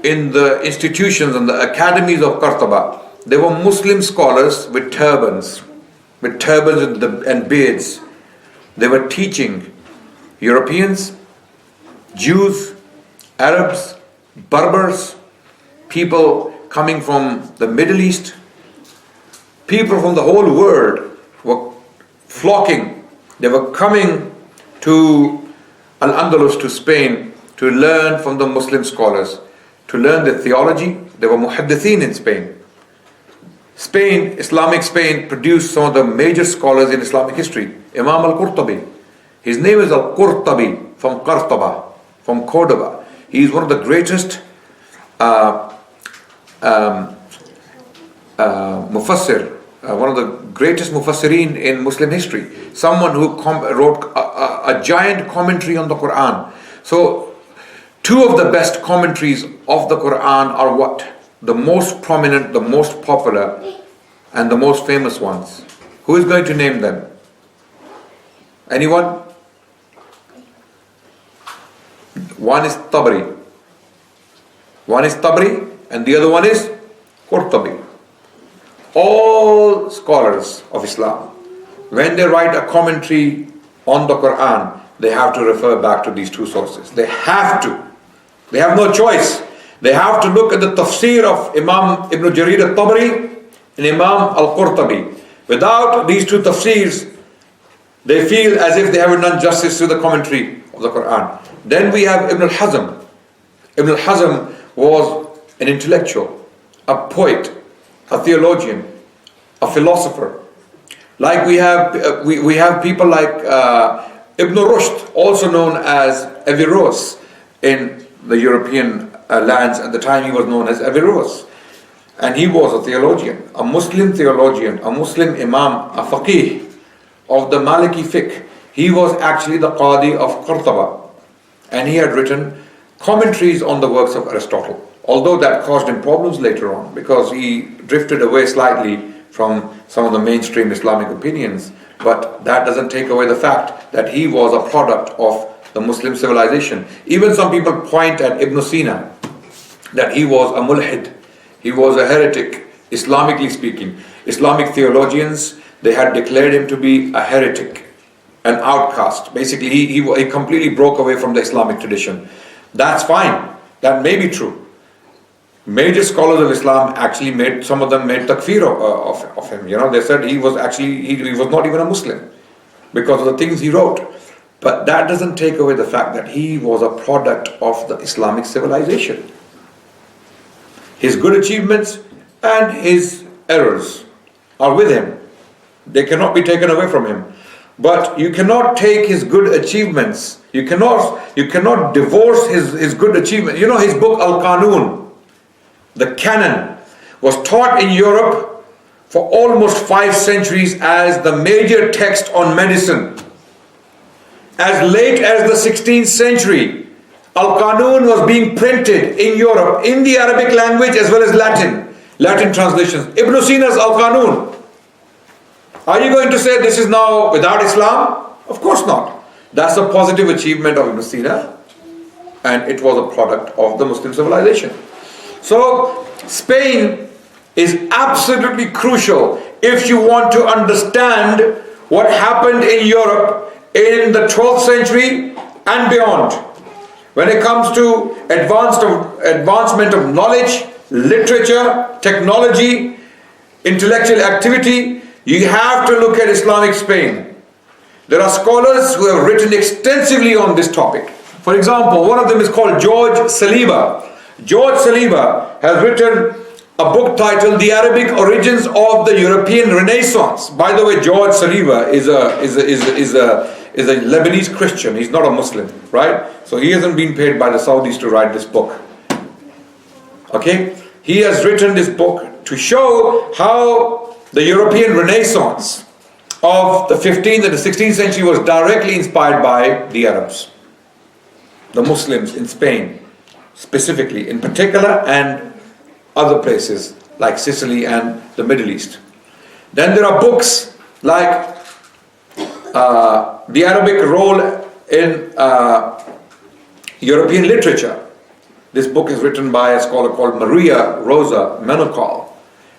in the institutions and the academies of Qartaba, there were Muslim scholars with turbans and beards. They were teaching Europeans, Jews, Arabs, Berbers, people coming from the Middle East. People from the whole world were flocking. They were coming to Al-Andalus, to Spain, to learn from the Muslim scholars, to learn the theology. There were muhaddithin in Spain. Spain, Islamic Spain, produced some of the major scholars in Islamic history. Imam al-Qurtubi. His name is al-Qurtubi, from Qartaba, from Cordoba. He is one of the greatest mufassir, one of the greatest mufassirin in Muslim history. Someone who wrote a giant commentary on the Quran. So, two of the best commentaries of the Quran are what? The most prominent, the most popular, and the most famous ones. Who is going to name them? Anyone? One is Tabari. One is Tabari, and the other one is Qurtubi. All scholars of Islam, when they write a commentary on the Quran, they have to refer back to these two sources. They have to. They have no choice. They have to look at the tafsir of Imam Ibn Jarir al-Tabari and Imam al-Qurtubi. Without these two tafsirs, they feel as if they haven't done justice to the commentary of the Quran. Then we have Ibn al-Hazm. Ibn al-Hazm was an intellectual, a poet, a theologian, a philosopher. Like we have people like Ibn Rushd, also known as Averroes in the European lands. At the time he was known as Averroes. And he was a theologian, a Muslim theologian, a Muslim imam, a faqih of the Maliki fiqh. He was actually the Qadi of Qurtaba, and he had written commentaries on the works of Aristotle. Although that caused him problems later on, because he drifted away slightly from some of the mainstream Islamic opinions, but that doesn't take away the fact that he was a product of the Muslim civilization. Even some people point at Ibn Sina, that he was a mulhid, he was a heretic, Islamically speaking. Islamic theologians, they had declared him to be a heretic, an outcast. Basically, he completely broke away from the Islamic tradition. That's fine, that may be true. Major scholars of Islam actually some of them made takfir of him. They said he was not even a Muslim because of the things he wrote. But that doesn't take away the fact that he was a product of the Islamic civilization. His good achievements and his errors are with him. They cannot be taken away from him. But you cannot take his good achievements. You cannot divorce his good achievements. His book Al-Qanun, the canon, was taught in Europe for almost 5 centuries as the major text on medicine. As late as the 16th century, Al-Qanun was being printed in Europe in the Arabic language as well as Latin translations. Ibn Sina's Al-Qanun. Are you going to say this is now without Islam? Of course not. That's a positive achievement of Ibn Sina, and it was a product of the Muslim civilization. So Spain is absolutely crucial if you want to understand what happened in Europe in the 12th century and beyond. When it comes to advancement of knowledge, literature, technology, intellectual activity, you have to look at Islamic Spain. There are scholars who have written extensively on this topic. For example, one of them is called George Saliba. George Saliba has written a book titled The Arabic Origins of the European Renaissance. By the way, George Saliba is a Lebanese Christian. He's not a Muslim, right? So he hasn't been paid by the Saudis to write this book. Okay? He has written this book to show how the European Renaissance of the 15th and the 16th century was directly inspired by the Arabs, the Muslims in Spain, specifically, in particular, and other places like Sicily and the Middle East. Then there are books like the Arabic role in European literature. This book is written by a scholar called Maria Rosa Menocal.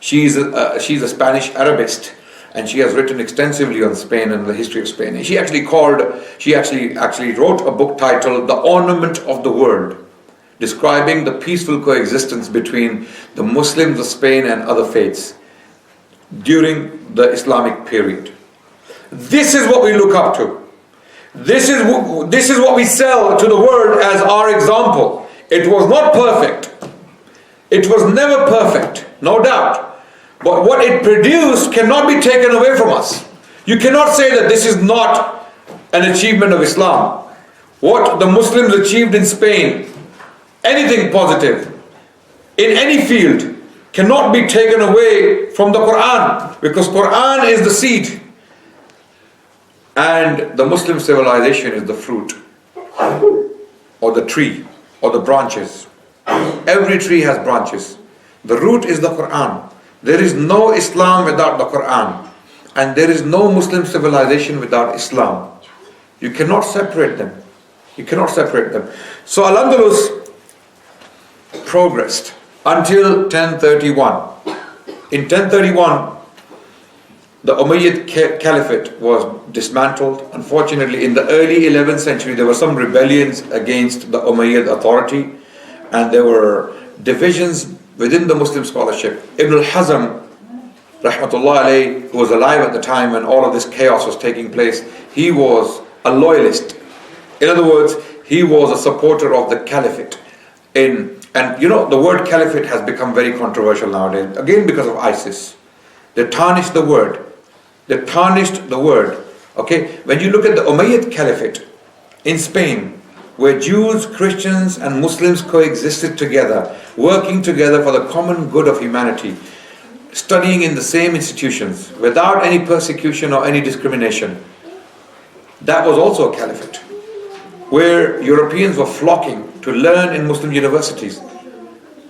She's a Spanish Arabist, and she has written extensively on Spain and the history of Spain. And she actually wrote a book titled The Ornament of the World, describing the peaceful coexistence between the Muslims of Spain and other faiths during the Islamic period. This is what we look up to. This is what we sell to the world as our example. It was not perfect. It was never perfect, no doubt. But what it produced cannot be taken away from us. You cannot say that this is not an achievement of Islam. What the Muslims achieved in Spain, anything positive, in any field, cannot be taken away from the Quran, because Quran is the seed and the Muslim civilization is the fruit, or the tree, or the branches. Every tree has branches. The root is the Quran. There is no Islam without the Quran, and there is no Muslim civilization without Islam. You cannot separate them. You cannot separate them. So Al-Andalus progressed until 1031. In 1031, the Umayyad Caliphate was dismantled. Unfortunately, in the early 11th century, there were some rebellions against the Umayyad authority, and there were divisions within the Muslim scholarship. Ibn al-Hazm, rahmatullah alayhi, who was alive at the time when all of this chaos was taking place, he was a loyalist. In other words, he was a supporter of the caliphate. And the word caliphate has become very controversial nowadays, again because of ISIS. They tarnished the word. Okay, when you look at the Umayyad Caliphate in Spain, where Jews, Christians and Muslims coexisted together, working together for the common good of humanity, studying in the same institutions, without any persecution or any discrimination. That was also a caliphate, where Europeans were flocking to learn in Muslim universities.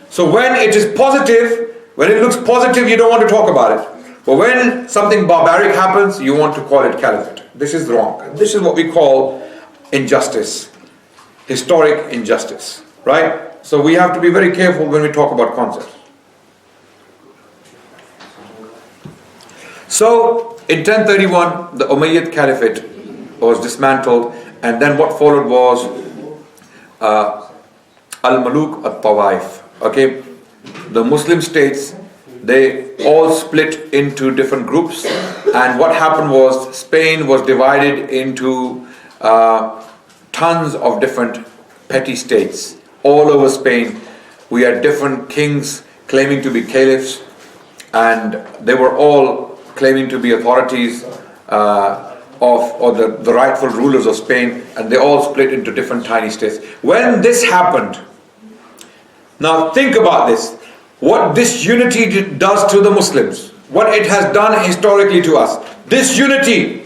So when it is positive, when it looks positive, you don't want to talk about it. But when something barbaric happens, you want to call it caliphate. This is wrong. This is what we call injustice, historic injustice, right? So we have to be very careful when we talk about concepts. So in 1031, the Umayyad Caliphate was dismantled, and then what followed was Al-Muluk Al-Tawaif. Okay, the Muslim states, they all split into different groups, and what happened was Spain was divided into tons of different petty states all over Spain. We had different kings claiming to be caliphs, and they were all claiming to be authorities or the rightful rulers of Spain, and they all split into different tiny states. When this happened, now think about this, what this unity does to the Muslims, what it has done historically to us. This unity,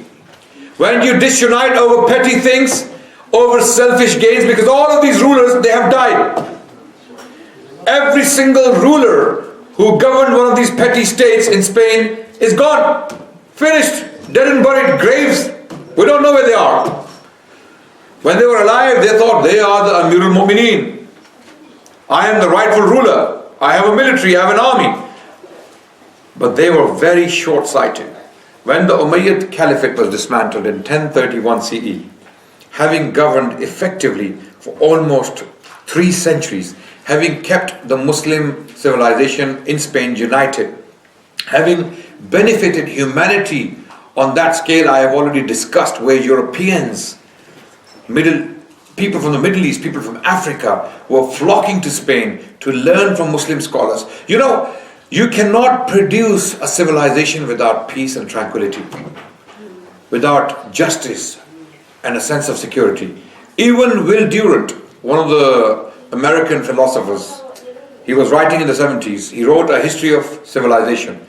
when you disunite over petty things, over selfish gains, because all of these rulers, they have died. Every single ruler who governed one of these petty states in Spain is gone, finished, dead and buried, graves, we don't know where they are. When they were alive, they thought they are the Amirul Mu'mineen. I am the rightful ruler. I have a military, I have an army. But they were very short-sighted. When the Umayyad Caliphate was dismantled in 1031 CE, having governed effectively for almost 3 centuries, having kept the Muslim civilization in Spain united, having benefited humanity on that scale I have already discussed, where Europeans, people from the Middle East, people from Africa were flocking to Spain to learn from Muslim scholars. You know, you cannot produce a civilization without peace and tranquility, without justice and a sense of security. Even Will Durant, one of the American philosophers, he was writing in the 70s, he wrote a history of civilization.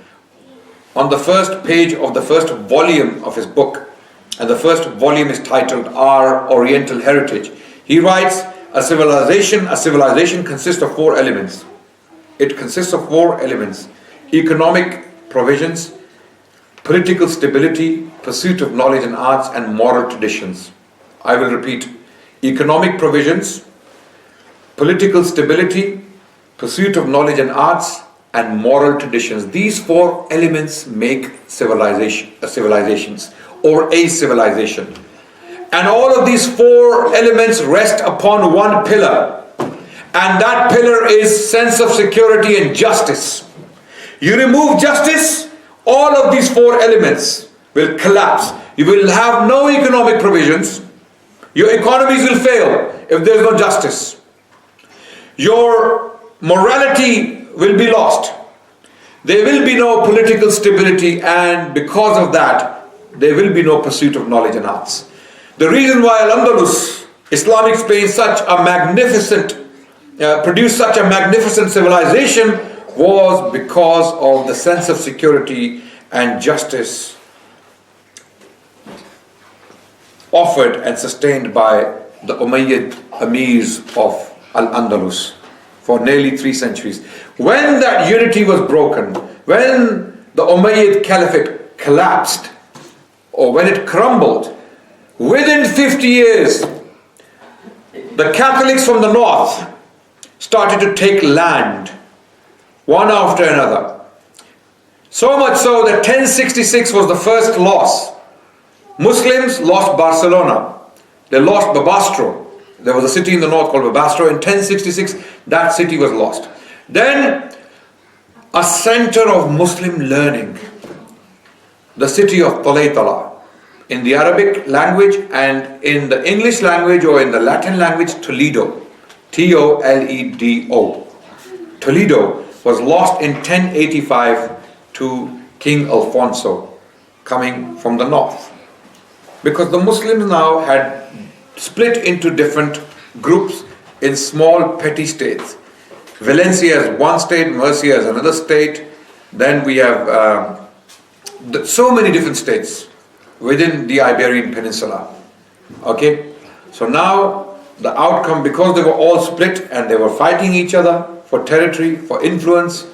On the first page of the first volume of his book, and the first volume is titled Our Oriental Heritage, he writes, a civilization consists of 4 elements. It consists of 4 elements: economic provisions, political stability, pursuit of knowledge and arts, and moral traditions. I will repeat: economic provisions, political stability, pursuit of knowledge and arts, and moral traditions. These 4 elements make civilizations or a civilization. And all of these 4 elements rest upon one pillar. And that pillar is sense of security and justice. You remove justice, all of these 4 elements will collapse. You will have no economic provisions. Your economies will fail if there is no justice. Your morality will be lost. There will be no political stability, and because of that, there will be no pursuit of knowledge and arts. The reason why Al-Andalus, Islamic Spain, produced such a magnificent civilization was because of the sense of security and justice offered and sustained by the Umayyad Amirs of Al-Andalus for nearly 3 centuries. When that unity was broken, when the Umayyad Caliphate collapsed, or when it crumbled, within 50 years, the Catholics from the north started to take land, one after another. So much so that 1066 was the first loss. Muslims lost Barcelona. They lost Barbastro. There was a city in the north called Barbastro. In 1066, that city was lost. Then, a center of Muslim learning, the city of Talaytala, in the Arabic language, and in the English language or in the Latin language, Toledo. Toledo. Toledo was lost in 1085 to King Alfonso, coming from the north. Because the Muslims now had split into different groups in small petty states. Valencia is one state, Murcia is another state. Then we have so many different states within the Iberian Peninsula. Okay, so now the outcome, because they were all split and they were fighting each other for territory, for influence,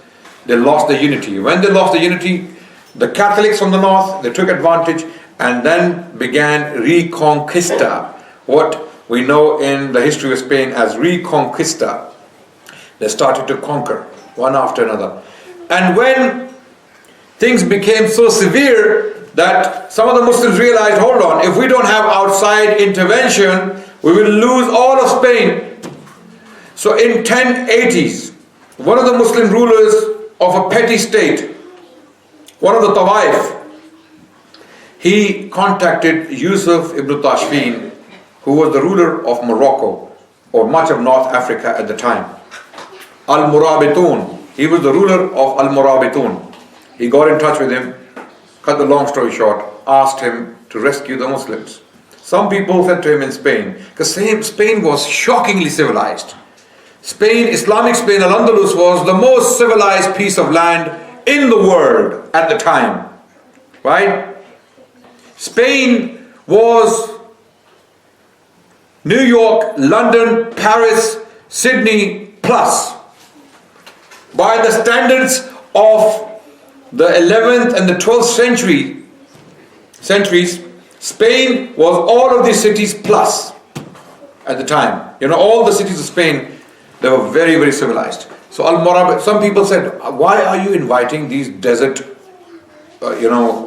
they lost the unity. When they lost the unity, the Catholics from the north, they took advantage and then began Reconquista, what we know in the history of Spain as Reconquista. They started to conquer one after another. And when things became so severe that some of the Muslims realized, hold on, if we don't have outside intervention, we will lose all of Spain. So in 1080s, one of the Muslim rulers of a petty state, one of the Tawaif, he contacted Yusuf ibn Tashfin, who was the ruler of Morocco, or much of North Africa at the time. Al-Murabitun, he was the ruler of Al-Murabitun. He got in touch with him, cut the long story short, asked him to rescue the Muslims. Some people said to him in Spain, because Spain was shockingly civilized. Spain, Islamic Spain, Al-Andalus was the most civilized piece of land in the world at the time. Right? Spain was New York, London, Paris, Sydney plus. By the standards of the 11th and the 12th centuries, Spain was all of these cities plus at the time. You know, all the cities of Spain, they were very, very civilized. So some people said, why are you inviting these desert,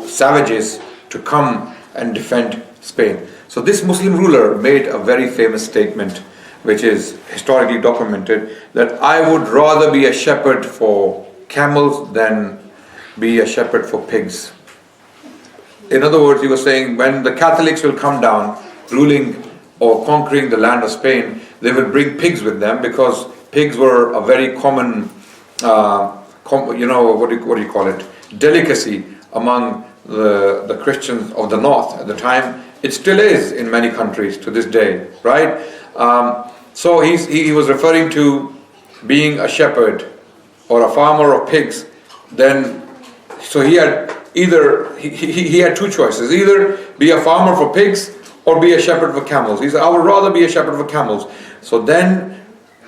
savages to come and defend Spain? So this Muslim ruler made a very famous statement, which is historically documented, that I would rather be a shepherd for camels than be a shepherd for pigs. In other words, he was saying, when the Catholics will come down ruling or conquering the land of Spain, they will bring pigs with them, because pigs were a very common, delicacy among the Christians of the north at the time. It still is in many countries to this day, right? So he was referring to being a shepherd or a farmer of pigs. So he had he had two choices: either be a farmer for pigs or be a shepherd for camels. He said, I would rather be a shepherd for camels. So then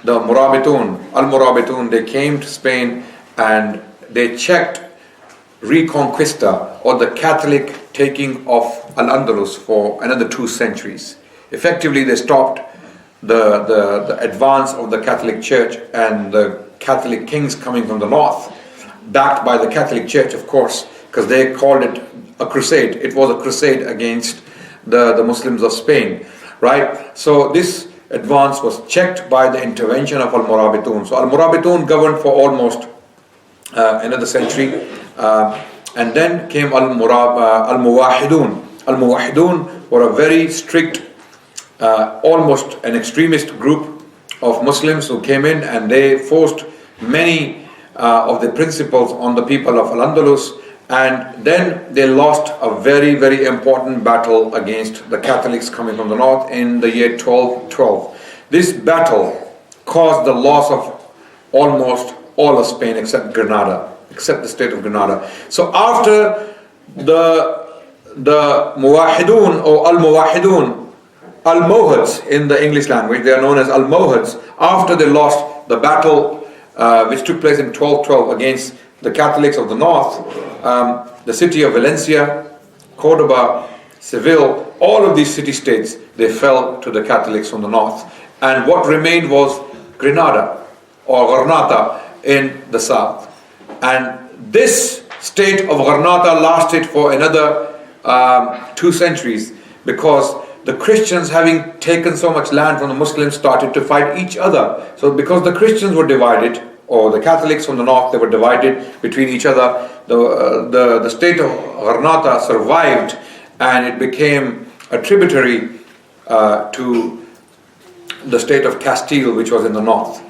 the Al-Murabitun, they came to Spain and they checked Reconquista, or the Catholic taking of Al-Andalus, for another 2 centuries. Effectively, they stopped the advance of the Catholic Church and the Catholic kings coming from the north, backed by the Catholic Church, of course, because they called it a crusade. It was a crusade against the Muslims of Spain, right? So this advance was checked by the intervention of Al-Murabitun. So Al-Murabitun governed for almost another century, and then came Al-Muwahidun. Al-Muwahidun were a very strict, almost an extremist group of Muslims who came in, and they forced many of the principles on the people of Al-Andalus, and then they lost a very, very important battle against the Catholics coming from the north in the year 1212. This battle caused the loss of almost all of Spain except Granada, except the state of Granada. So after the Muwahidun or Al-Muwahidun, Al-Mohads in the English language, they are known as Al-Mohads, after they lost the battle which took place in 1212 against the Catholics of the north, the city of Valencia, Cordoba, Seville, all of these city-states, they fell to the Catholics from the north. And what remained was Granada or Granada in the south. And this state of Granada lasted for another 2 centuries, because the Christians, having taken so much land from the Muslims, started to fight each other. So because the Christians were divided, or the Catholics from the north, they were divided between each other, the state of Granada survived, and it became a tributary to the state of Castile, which was in the north.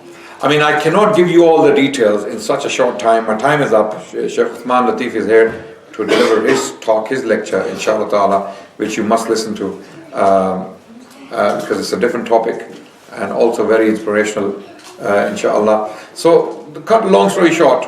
I mean, I cannot give you all the details in such a short time. My time is up. Sheikh Uthman Latif is here to deliver his talk, his lecture, inshallah ta'ala, which you must listen to, because it's a different topic. and also very inspirational, inshallah. So, to cut a long story short,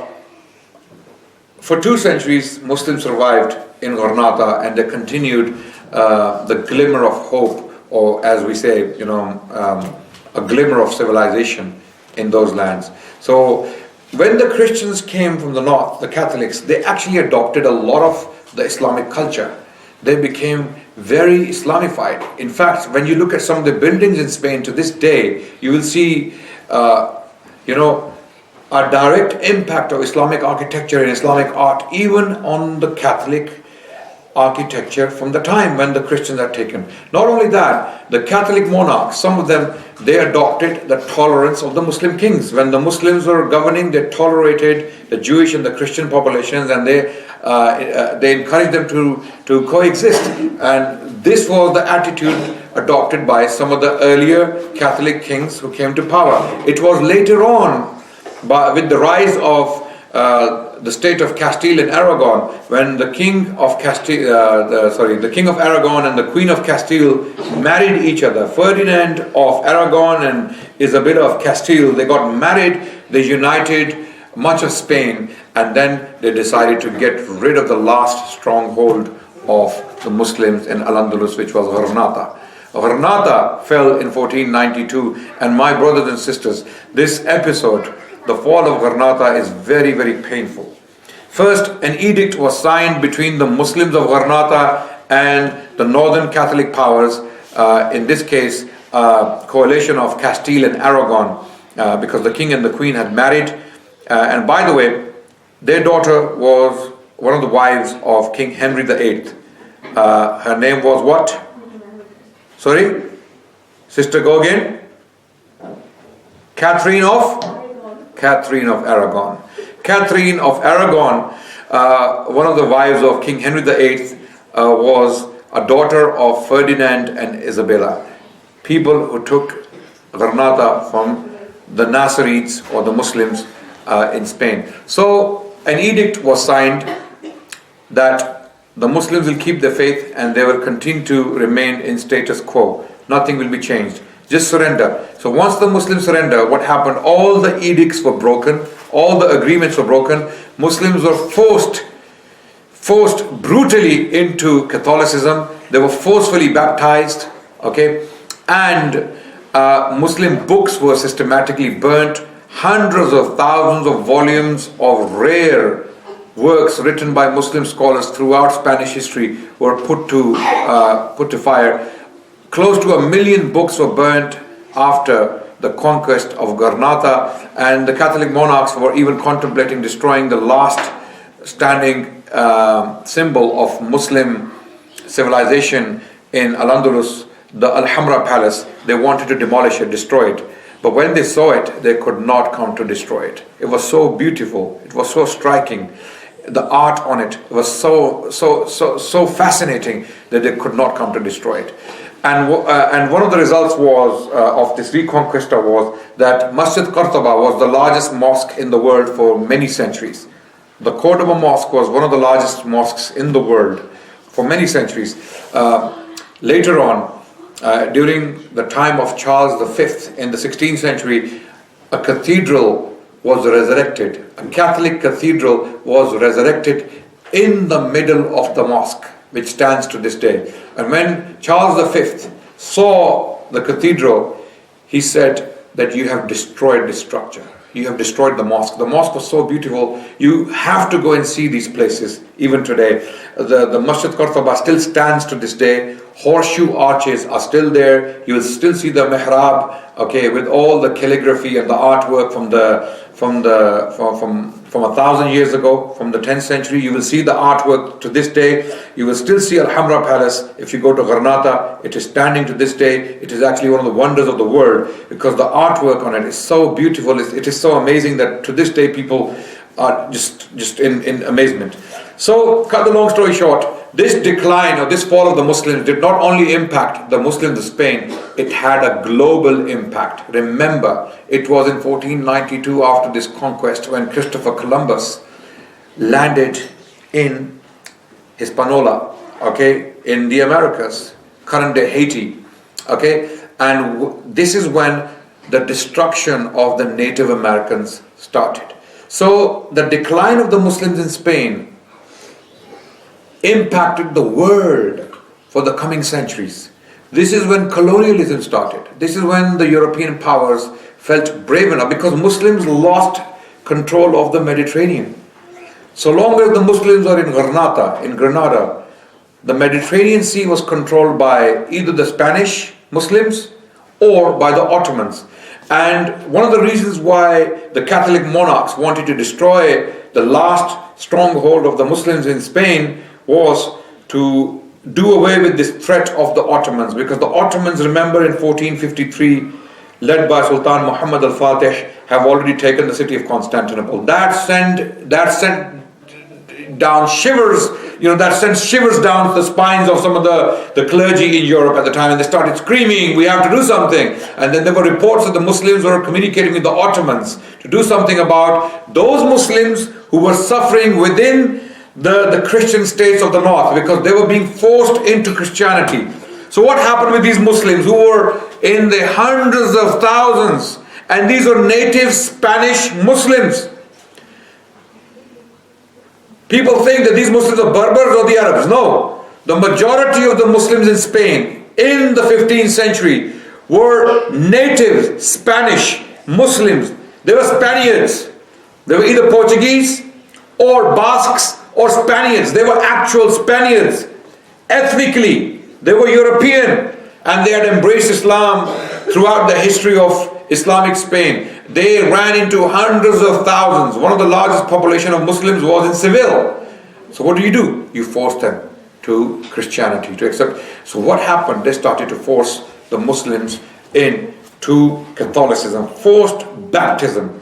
for 2 centuries, Muslims survived in Gharnata, and they continued the glimmer of hope, or as we say, a glimmer of civilization in those lands. So, when the Christians came from the north, the Catholics, they actually adopted a lot of the Islamic culture. They became very Islamified. In fact, when you look at some of the buildings in Spain to this day, you will see, a direct impact of Islamic architecture and Islamic art, even on the Catholic architecture from the time when the Christians had taken. Not only that, the Catholic monarchs, some of them, they adopted the tolerance of the Muslim kings. When the Muslims were governing, they tolerated the Jewish and the Christian populations, and they encouraged them to coexist. And this was the attitude adopted by some of the earlier Catholic kings who came to power. It was later on, with the rise of the state of Castile and Aragon, when the king of the king of Aragon and the queen of Castile married each other. Ferdinand of Aragon and Isabella of Castile, they got married, they united much of Spain, and then they decided to get rid of the last stronghold of the Muslims in Al-Andalus, which was Gharnata. Gharnata fell in 1492, and my brothers and sisters, this episode, the fall of Gharnata, is very, very painful. First, an edict was signed between the Muslims of Gharnata and the northern Catholic powers, in this case, coalition of Castile and Aragon, because the king and the queen had married. And by the way, their daughter was one of the wives of King Henry VIII. Her name was what? Sorry? Sister, go again? Catherine of Aragon. Catherine of Aragon, one of the wives of King Henry VIII, was a daughter of Ferdinand and Isabella, people who took Gharnata from the Nasrids or the Muslims in Spain. So an edict was signed that the Muslims will keep their faith and they will continue to remain in status quo. Nothing will be changed. Just surrender. So once the Muslims surrender, what happened? All the edicts were broken, all the agreements were broken. Muslims were forced brutally into Catholicism. They were forcefully baptized, okay? And Muslim books were systematically burnt. Hundreds of thousands of volumes of rare works written by Muslim scholars throughout Spanish history were put to fire. Close to 1 million books were burnt after the conquest of Gharnata, and the Catholic monarchs were even contemplating destroying the last standing symbol of Muslim civilization in Al-Andalus, the Alhambra Palace. They wanted to demolish it, destroy it. But when they saw it, they could not come to destroy it. It was so beautiful, it was so striking. The art on it was so fascinating that they could not come to destroy it. And one of the results was of this reconquista was that Masjid Qartaba was the largest mosque in the world for many centuries. The Cordoba Mosque was one of the largest mosques in the world for many centuries. Later on, during the time of Charles V in the 16th century, a cathedral was resurrected. A Catholic cathedral was resurrected in the middle of the mosque, which stands to this day. And when Charles V saw the cathedral, he said that you have destroyed this structure. You have destroyed the mosque. The mosque was so beautiful. You have to go and see these places even today. The Masjid Qartaba still stands to this day. Horseshoe arches are still there. You will still see the mihrab, okay, with all the calligraphy and the artwork from 1,000 years ago, from the 10th century. You will see the artwork to this day. You will still see Alhambra Palace. If you go to Gharnata, it is standing to this day. It is actually one of the wonders of the world because the artwork on it is so beautiful. It is so amazing that to this day people are just in amazement. So, cut the long story short, this decline or this fall of the Muslims did not only impact the Muslims of Spain, it had a global impact. Remember, it was in 1492 after this conquest when Christopher Columbus landed in Hispaniola, okay, in the Americas, current day Haiti, okay, And this is when the destruction of the Native Americans started. So the decline of the Muslims in Spain impacted the world for the coming centuries. This is when colonialism started. This is when the European powers felt brave enough, because Muslims lost control of the Mediterranean. So long as the Muslims are in Granada, the Mediterranean Sea was controlled by either the Spanish Muslims or by the Ottomans. And one of the reasons why the Catholic monarchs wanted to destroy the last stronghold of the Muslims in Spain was to do away with this threat of the Ottomans, because the Ottomans, remember, in 1453, led by Sultan Muhammad al-Fatih, have already taken the city of Constantinople. That sent down shivers, that sent shivers down the spines of some of the clergy in Europe at the time, and they started screaming, we have to do something. And then there were reports that the Muslims were communicating with the Ottomans to do something about those Muslims who were suffering within the Christian states of the north, because they were being forced into Christianity. So what happened with these Muslims who were in the hundreds of thousands, and these were native Spanish Muslims? People think that these Muslims are Berbers or the Arabs. No. The majority of the Muslims in Spain in the 15th century were native Spanish Muslims. They were Spaniards. They were either Portuguese or Basques or Spaniards. They were actual Spaniards. Ethnically, they were European, and they had embraced Islam throughout the history of Islamic Spain. They ran into hundreds of thousands. One of the largest population of Muslims was in Seville. So what do? You force them to Christianity, to accept. So what happened? They started to force the Muslims into Catholicism, forced baptism.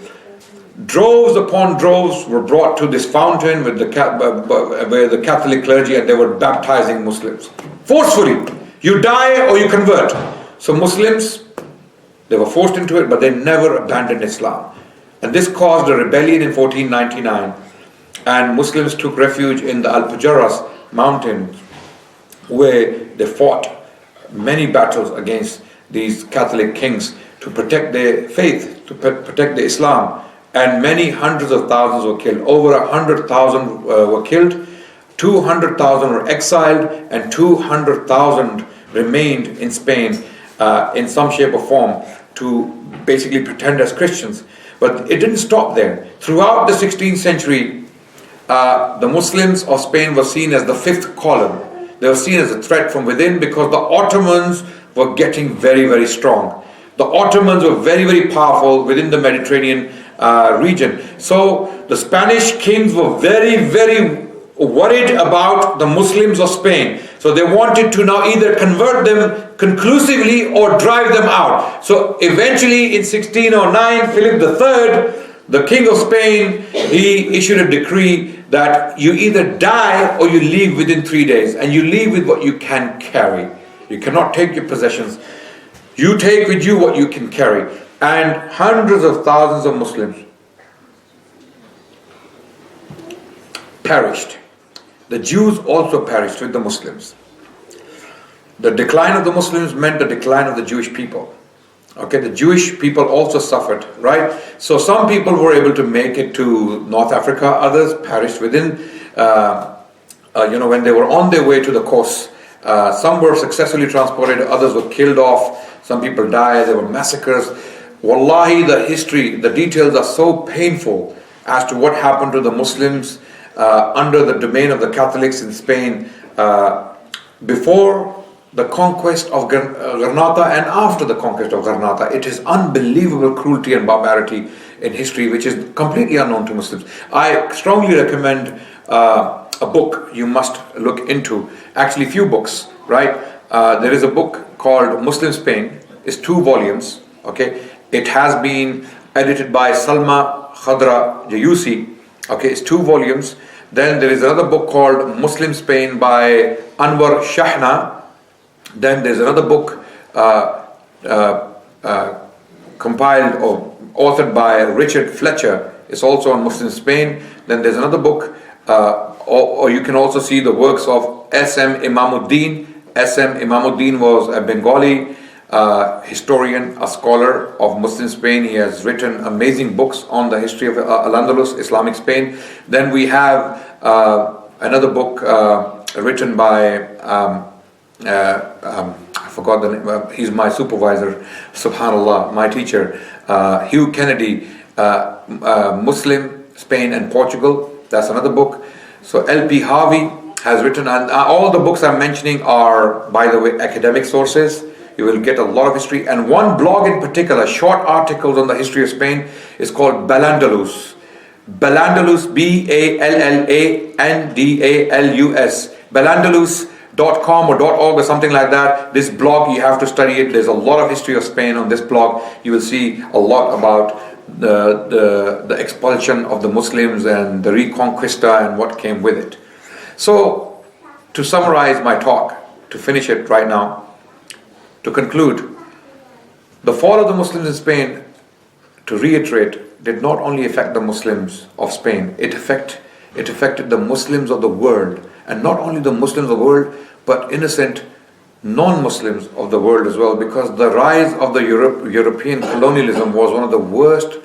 Droves upon droves were brought to this fountain with where the Catholic clergy, and they were baptizing Muslims forcefully. You die or you convert. So Muslims, they were forced into it, but they never abandoned Islam. And this caused a rebellion in 1499, and Muslims took refuge in the Alpujarras mountains, where they fought many battles against these Catholic kings to protect their faith, to protect the Islam. And many hundreds of thousands were killed. Over 100,000 were killed, 200,000 were exiled, and 200,000 remained in Spain in some shape or form to basically pretend as Christians. But it didn't stop there. Throughout the 16th century, the Muslims of Spain were seen as the fifth column. They were seen as a threat from within, because the Ottomans were getting very, very strong. The Ottomans were very, very powerful within the Mediterranean region. So the Spanish kings were very, very worried about the Muslims of Spain. So they wanted to now either convert them conclusively or drive them out. So eventually in 1609, Philip III, the king of Spain, he issued a decree that you either die or you leave within 3 days, and you leave with what you can carry. You cannot take your possessions. You take with you what you can carry. And hundreds of thousands of Muslims perished. The Jews also perished with the Muslims. The decline of the Muslims meant the decline of the Jewish people. Okay, the Jewish people also suffered, right? So some people were able to make it to North Africa, others perished within, when they were on their way to the coast. Some were successfully transported, others were killed off, some people died, there were massacres. Wallahi, the details are so painful as to what happened to the Muslims under the domain of the Catholics in Spain before the conquest of Granada and after the conquest of Granada. It is unbelievable cruelty and barbarity in history which is completely unknown to Muslims. I strongly recommend a book you must look into. Actually, few books, right? There is a book called Muslim Spain. It's 2 volumes, okay? It has been edited by Salma Khadra Jayusi. Okay, it's 2 volumes. Then there is another book called Muslim Spain by Anwar Shahna. Then there's another book compiled or authored by Richard Fletcher. It's also on Muslim Spain. Then there's another book, or you can also see the works of S.M. Imamuddin. S.M. Imamuddin was a Bengali historian, a scholar of Muslim Spain. He has written amazing books on the history of Al-Andalus, Islamic Spain. Then we have another book written by I forgot the name. He's my supervisor, subhanallah, my teacher, Hugh Kennedy, Muslim Spain and Portugal. That's another book. So L.P. Harvey has written, and all the books I'm mentioning are, by the way, academic sources. You will get a lot of history. And one blog in particular, short articles on the history of Spain, is called Balandalus. Balandalus, Balandalus, Balandalus.com or .org or something like that. This blog, you have to study it. There's a lot of history of Spain on this blog. You will see a lot about the expulsion of the Muslims and the Reconquista and what came with it. So, to summarize my talk, to finish it right now, to conclude, the fall of the Muslims in Spain, to reiterate, did not only affect the Muslims of Spain, it affected the Muslims of the world, and not only the Muslims of the world, but innocent non-Muslims of the world as well, because the rise of the European colonialism was one of the worst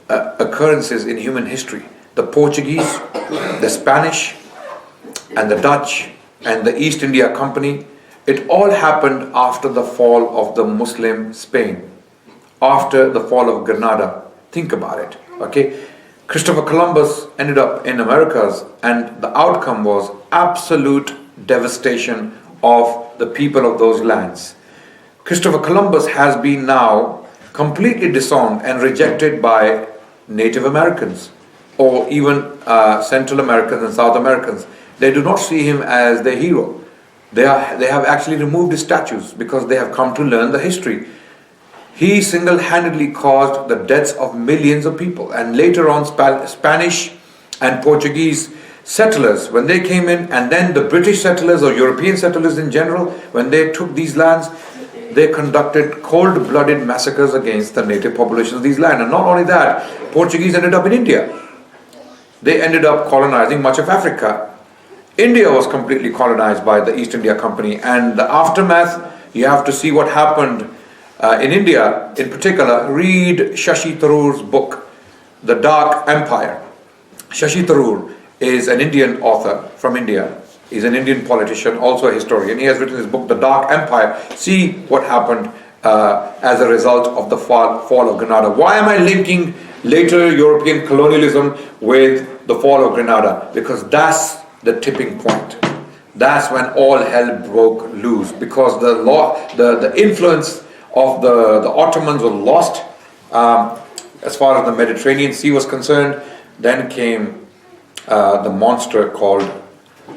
occurrences in human history. The Portuguese, the Spanish, and the Dutch, and the East India Company, it all happened after the fall of the Muslim Spain, after the fall of Granada. Think about it, okay? Christopher Columbus ended up in Americas, and the outcome was absolute devastation of the people of those lands. Christopher Columbus has been now completely disowned and rejected by Native Americans, or even Central Americans and South Americans. They do not see him as their hero. They have actually removed his statues because they have come to learn the history. He single-handedly caused the deaths of millions of people. And later on, Spanish and Portuguese settlers, when they came in, and then the British settlers or European settlers in general, when they took these lands, they conducted cold-blooded massacres against the native populations of these lands. And not only that, Portuguese ended up in India. They ended up colonizing much of Africa. India was completely colonized by the East India Company, and the aftermath, you have to see what happened in India. In particular, read Shashi Tharoor's book, The Dark Empire. Shashi Tharoor is an Indian author from India. He's an Indian politician, also a historian. He has written his book, The Dark Empire. See what happened as a result of the fall of Granada. Why am I linking later European colonialism with the fall of Granada? Because that's the tipping point. That's when all hell broke loose, because the influence of the Ottomans was lost as far as the Mediterranean Sea was concerned. Then came the monster called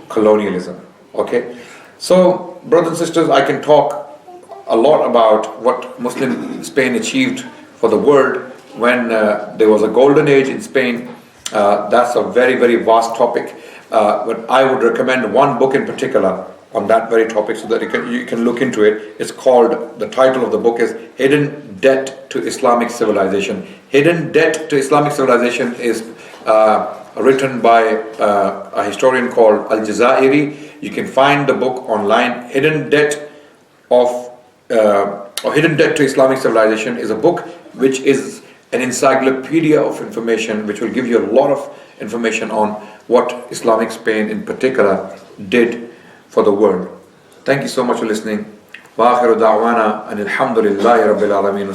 colonialism. Okay, so brothers and sisters, I can talk a lot about what Muslim Spain achieved for the world when there was a golden age in Spain. That's a very, very vast topic. But I would recommend one book in particular on that very topic, so that you can look into it. It's called, the title of the book is Hidden Debt to Islamic Civilization. Hidden Debt to Islamic Civilization is written by a historian called Al-Jazairi. You can find the book online. Hidden Debt to Islamic Civilization is a book which is an encyclopedia of information, which will give you a lot of information on what Islamic Spain in particular did for the world. Thank you so much for listening. Wa akhiru da'wana anil hamdulillahi rabbil alameen.